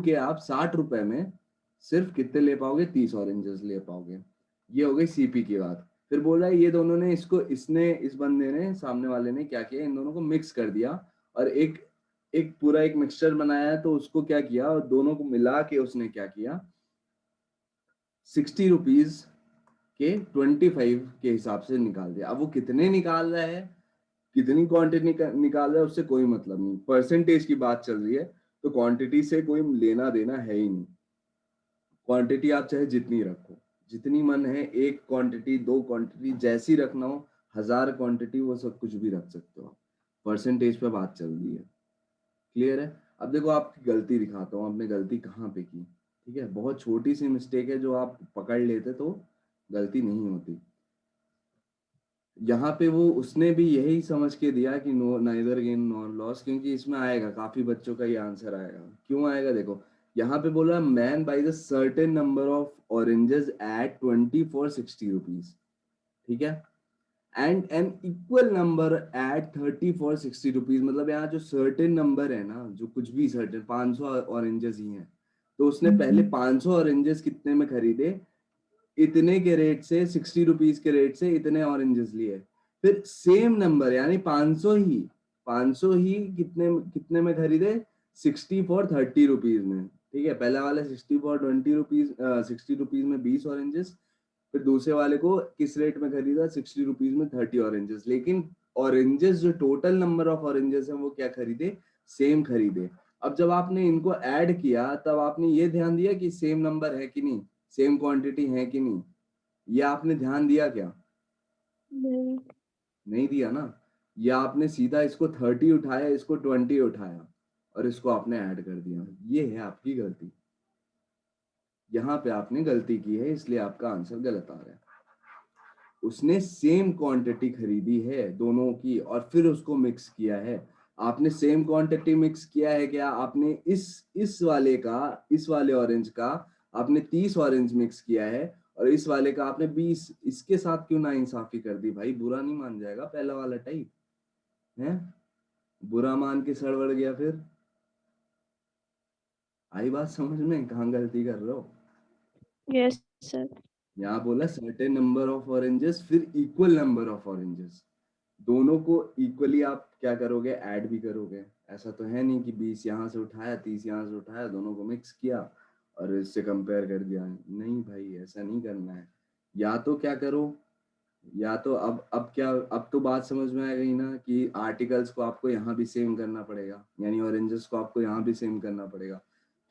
Speaker 1: के आप 60 रुपए में सिर्फ कितने ले पाओगे, 30 ऑरेंजेस ले पाओगे। ये हो गई CP की बात। फिर बोला ये दोनों ने इस बंदे ने, सामने वाले ने क्या किया, इन दोनों को मिक्स कर दिया और एक एक पूरा एक मिक्सचर बनाया है। तो उसको क्या किया, और दोनों को मिला के उसने क्या किया, 60 रुपीज के 25 के हिसाब से निकाल दिया। अब वो कितने निकाल रहा है, कितनी क्वांटिटी निकाल रहा है, उससे कोई मतलब नहीं, परसेंटेज की बात चल रही है, तो क्वांटिटी से कोई लेना देना है ही नहीं। क्वांटिटी आप चाहे जितनी रखो, जितनी मन है, एक क्वांटिटी, 2 क्वांटिटी, जैसी रखना हो, 1000 क्वांटिटी, वो सब कुछ भी रख सकते हो। परसेंटेज पे बात चल रही है, क्लियर है? अब देखो आपकी गलती दिखाता हूँ, आपने गलती कहाँ पे की। ठीक है, बहुत छोटी सी मिस्टेक है, जो आप पकड़ लेते तो गलती नहीं होती। यहाँ पे वो उसने भी यही समझ के दिया कि no, neither gain nor loss, क्योंकि इसमें आएगा, काफी बच्चों का ये आंसर आएगा। क्यों आएगा देखो, यहाँ पे बोला man buy the certain number of oranges at 20 for 60 rupees, ठीक है, and an equal number at 30 for 60 rupees. मतलब यहाँ जो सर्टेन नंबर है ना, जो कुछ भी सर्टेन, 500 ऑरेंजेस ही हैं, तो उसने पहले 500 ऑरेंजेस कितने में खरीदे, इतने के रेट से, 60 रुपीज के रेट से इतने ऑरेंजेस लिए। फिर सेम नंबर यानी 500 ही कितने कितने में खरीदे, 60 फॉर 30 रुपीज में। ठीक है, पहला वाला 60 फॉर 20 रुपीज, 60 रुपीज में 20 ऑरेंजेस। फिर दूसरे वाले को किस रेट में खरीदा, 60 रुपीज में 30 ऑरेंजेस। लेकिन ऑरेंजेस, जो टोटल नंबर ऑफ ऑरेंजेस है, वो क्या खरीदे, सेम खरीदे। अब जब आपने इनको ऐड किया, तब आपने ये ध्यान दिया कि सेम नंबर है कि नहीं, सेम क्वांटिटी है कि नहीं, ये आपने ध्यान दिया क्या?
Speaker 3: नहीं।
Speaker 1: नहीं दिया ना। ये आपने सीधा इसको 30 उठाया, इसको 20 उठाया, और इसको आपने ऐड कर दिया। ये है आपकी गलती, यहाँ पे आपने गलती की है, इसलिए आपका आंसर गलत आ रहा है। उसने सेम क्वांटिटी खरीदी है दोनों की, और फिर उसको मिक्स किया है। आपने सेम क्वांटिटी मिक्स किया है क्या? आपने इस वाले ऑरेंज का आपने 30 ऑरेंज मिक्स किया है, और इस वाले का आपने 20। इसके साथ क्यों ना इंसाफी कर दी भाई? बुरा नहीं मान जाएगा पहला वाला टाइप है? बुरा मान के सड़बड़ गया फिर। आई बात समझ में, कहाँ गलती कर रहे हो?
Speaker 3: Yes sir.
Speaker 1: यहाँ बोला सर्टेन नंबर ऑफ ऑरेंजेस, फिर इक्वल नंबर ऑफ ऑरेंजेस। दोनों को इक्वली आप क्या करोगे, ऐड भी करोगे। ऐसा तो है नहीं कि 20 यहाँ से उठाया 30 यहाँ से उठाया, दोनों को मिक्स किया और इससे कंपेयर कर दिया। नहीं भाई, ऐसा नहीं करना है। या तो क्या करो, या तो अब क्या, अब तो बात समझ में आ गई ना कि आर्टिकल्स को आपको यहाँ भी सेम करना पड़ेगा, यानी ऑरेंजेस को आपको यहाँ भी सेम करना पड़ेगा,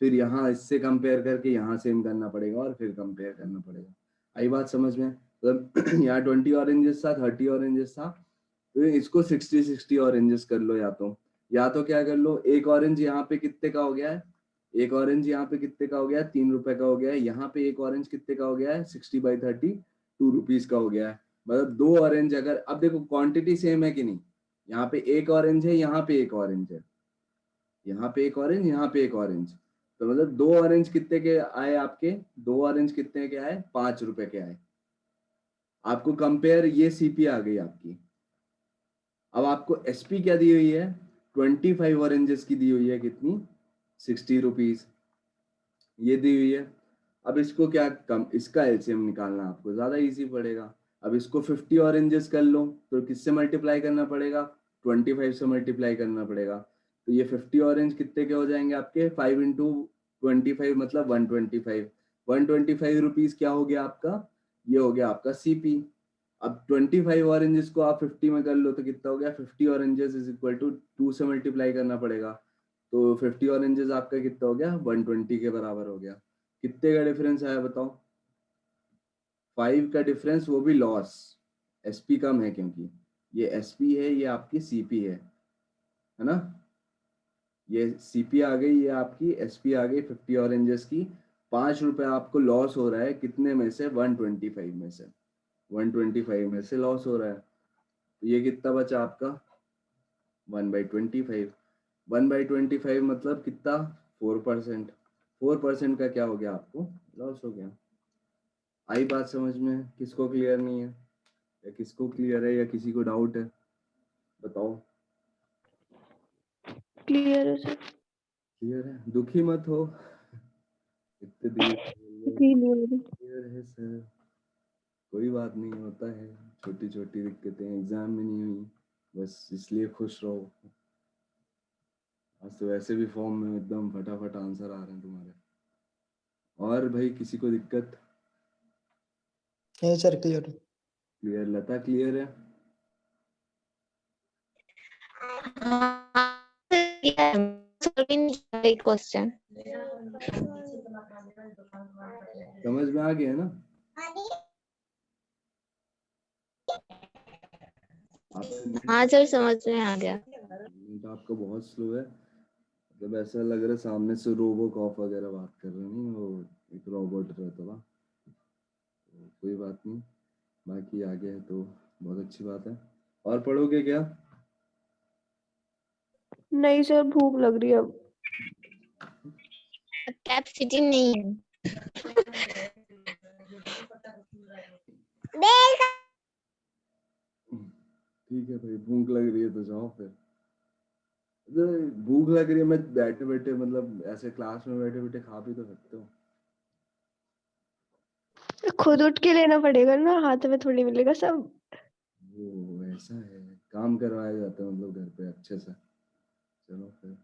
Speaker 1: फिर यहाँ इससे कंपेयर करके यहाँ सेम करना पड़ेगा और फिर कंपेयर करना पड़ेगा। आई बात समझ में? मतलब यहाँ 20 ऑरेंजेस था, 30 ऑरेंजेस था, तो इसको 60 ऑरेंजेस कर लो। या तो क्या कर लो, एक ऑरेंज यहाँ पे कितने का हो गया है, एक ऑरेंज यहाँ पे कितने का हो गया है, 3 रुपए का हो गया है। यहाँ पे एक ऑरेंज कितने का हो गया है, 60/30 2 रुपीज का हो गया है। मतलब 2 ऑरेंज, अगर अब देखो क्वांटिटी सेम है कि नहीं, यहाँ पे एक ऑरेंज है, यहाँ पे एक ऑरेंज है, यहाँ पे एक ऑरेंज, यहाँ पे एक ऑरेंज, तो मतलब 2 ऑरेंज कितने के आए आपके, 2 ऑरेंज कितने के आए, 5 रुपए के आए। आपको कंपेयर, ये सीपी आ गई आपकी। अब आपको एसपी क्या दी हुई है, 25 ऑरेंजेस की दी हुई है, कितनी, 60 रुपीज, ये दी हुई है। अब इसको क्या कम, इसका एलसीएम निकालना आपको ज्यादा इजी पड़ेगा। अब इसको 50 ऑरेंजेस कर लो, तो किससे मल्टीप्लाई करना पड़ेगा, 25 से मल्टीप्लाई करना पड़ेगा। तो ये 50 ऑरेंज कितने के हो जाएंगे आपके, 5 इंटू 25 मतलब 125। 125 रुपीज क्या हो गया आपका, ये हो गया आपका सीपी। अब 25 ऑरेंजेस को आप 50 में कर लो तो कितना हो गया, 50 ऑरेंजेस इज इक्वल टू 2 से मल्टीप्लाई करना पड़ेगा। तो 50 ऑरेंजेस आपका कितना हो गया, 120 के बराबर हो गया। कितने का डिफरेंस आया बताओ, 5 का डिफरेंस, वो भी लॉस। एसपी कम है क्योंकि ये एसपी है, ये आपकी सीपी है ना। ये सीपी आ गई, ये आपकी एसपी आ गई 50 ऑरेंजेस की। 5 रुपए आपको लॉस हो रहा है, कितने में से, 125 में से, 125 में से लॉस हो रहा है। तो ये कितना बचा आपका, 1/25। 1/25 मतलब कितना, 4%। 4% का क्या हो गया, आपको लॉस हो गया। आई बात समझ में? किसको क्लियर नहीं है, या किसको क्लियर है, या किसी को डाउट है, बताओ।
Speaker 3: क्लियर है सर।
Speaker 1: क्लियर है, दुखी मत हो, इतने दिन
Speaker 3: क्लियर
Speaker 1: क्लियर है सर, कोई बात नहीं, होता है, छोटी छोटी दिक्कतें एग्जाम में नहीं हुई, बस इसलिए खुश रहो। आज तो वैसे भी फॉर्म में एकदम फटाफट आंसर आ रहे हैं तुम्हारे। और भाई किसी को दिक्कत?
Speaker 2: नहीं सर, क्लियर।
Speaker 1: क्लियर, लता क्लियर है?
Speaker 5: क्वेश्चन
Speaker 1: समझ में आ गया ना? आपका
Speaker 5: हाँ सर, समझ में आ गया।
Speaker 1: नेट आपका बहुत स्लो है, मतलब ऐसा लग रहा है सामने से रोबो कॉफ वगैरह बात कर रहे, नहीं वो एक रोबोट रहता था। तो कोई बात नहीं, बाकी आगे है तो बहुत अच्छी बात है। और पढ़ोगे क्या?
Speaker 3: नहीं सर, भूख लग रही है अब।
Speaker 5: कैपेसिटी नहीं है।
Speaker 1: ठीक है भाई, भूख लग रही है तो जाओ फिर। भूख लग रही है, मैं बैठे बैठे, मतलब ऐसे क्लास में बैठे बैठे खा भी तो सकते हो।
Speaker 3: खुद उठ के लेना पड़ेगा ना, हाथ में थोड़ी मिलेगा सब।
Speaker 1: वो ऐसा है, काम करवाया जाता है मतलब घर पे अच्छे से। चलो फिर,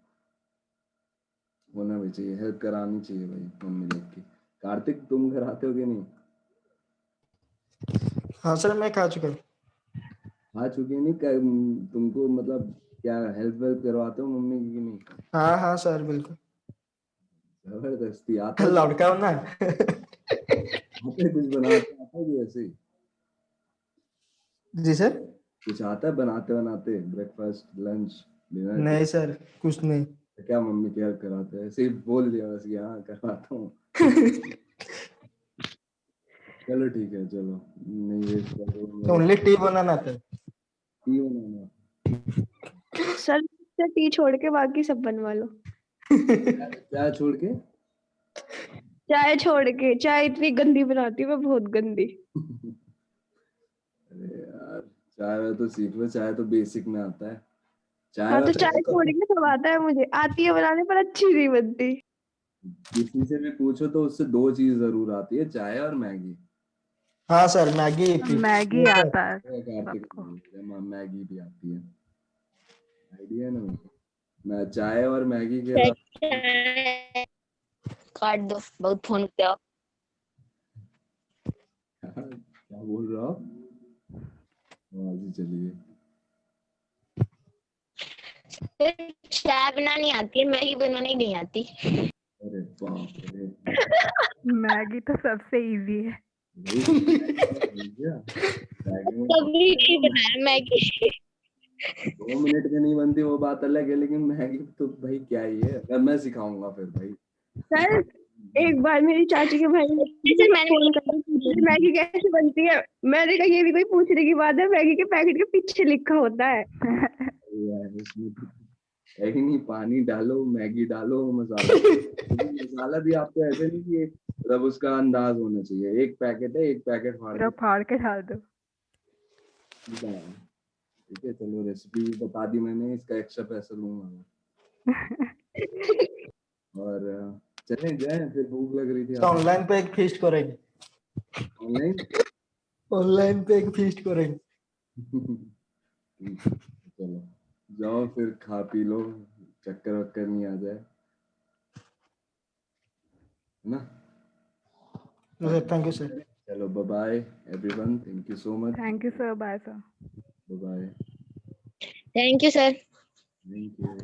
Speaker 1: होना भी चाहिए, हेल्प करानी चाहिए भाई मम्मी लोग की। कार्तिक तुम कराते हो कि नहीं?
Speaker 2: हाँ सर, मैं खा चुका हूँ।
Speaker 1: खा चुके नहीं तुमको मतलब क्या हेल्प वेल्प करवाते हो मम्मी की कि नहीं?
Speaker 2: हाँ हाँ सर, बिल्कुल।
Speaker 1: जबरदस्ती आता है?
Speaker 2: लड़का हूँ ना।
Speaker 1: आता है कुछ बनाते, आता है कि ऐसे ही?
Speaker 2: जी सर।
Speaker 1: कुछ आता है बनाते बनाते, ब्रेकफास्ट लंच डिनर?
Speaker 2: नहीं सर, कुछ नहीं।
Speaker 1: क्या मम्मी की हेल्प कराते हैं? ऐसे ही बोल दिया बस कि हाँ करवाता हूँ। चलो ठीक है, चलो नहीं वेस्ट कर दो।
Speaker 2: ओनली टी बनाना था।
Speaker 1: टी बनाना?
Speaker 3: सर टी छोड़ के बाकी सब बनवा लो।
Speaker 1: क्या छोड़ के?
Speaker 3: चाय छोड़ के, चाय इतनी गंदी बनाती हूँ मैं, बहुत गंदी।
Speaker 1: अरे यार, चाय वाय तो सीख लो, चाय तो बेसिक में आता है। चाय
Speaker 3: हाँ
Speaker 1: वाय
Speaker 3: तो चाय छोड़ के सब आता है मुझे, आती है बनाने पर अच्छी नहीं बनती।
Speaker 1: किसी से भी पूछो तो उससे 2 चीज जरूर आती है, चाय और मैगी।
Speaker 2: हाँ सर मैगी
Speaker 6: मैगी आता है
Speaker 1: कार्तिक
Speaker 6: सबको।
Speaker 1: मैगी भी आती है, आइडिया है ना मुझे। मैं चाय और मैगी के अलावा
Speaker 5: काट दो, बहुत फोन करते हो।
Speaker 1: क्या बोल रहा हो? आवाज ही चली गई।
Speaker 5: चाय बनानी आती है, मैगी बनानी नहीं आती।
Speaker 1: अरे बाप रे,
Speaker 6: मैगी तो सबसे इजी है।
Speaker 5: कभी नहीं बनाया मैगी।
Speaker 1: 2 मिनट में नहीं बनती वो बात अलग है, लेकिन मैगी तो भाई क्या ही है। अब मैं सिखाऊंगा फिर भाई।
Speaker 3: सर एक बार मेरी चाची के भाई ने
Speaker 5: जैसे मैंने
Speaker 3: फोन करके पूछा कि मैगी कैसे बनती है। मैंने कहा ये भी कोई पूछने की बात है, मैगी के पैकेट के पीछे लिखा होता है।
Speaker 1: यार इसमें है ही नहीं, पानी डालो, मैगी डालो, मसाला। लेकिन मसाला भी आपको ऐसे नहीं कि मतलब उसका अंदाज होना चाहिए। एक पैकेट है, एक पैकेट फाड़
Speaker 6: पूरा
Speaker 1: के
Speaker 6: फाड़ के डाल दो।
Speaker 1: डालो। ठीक है, चलो रेसिपी बता दी मैंने, इसका एक्स्ट्रा पैसा लूंगा मैं। और चलें जाएं, फिर भूख लग रही थी।
Speaker 2: ऑनलाइन पे एक फीस्ट करेंगे।
Speaker 1: ऑनलाइन
Speaker 2: ऑनलाइन पे एक फीस्ट करेंगे।
Speaker 1: चलो जाओ फिर, खा पी लो, चक्कर वक्कर नहीं आ जाए, है ना?
Speaker 2: Thank you sir.
Speaker 1: चलो bye bye everyone, thank you so much,
Speaker 6: thank you sir, bye sir.
Speaker 1: Bye bye,
Speaker 5: thank you sir.
Speaker 1: Thank you.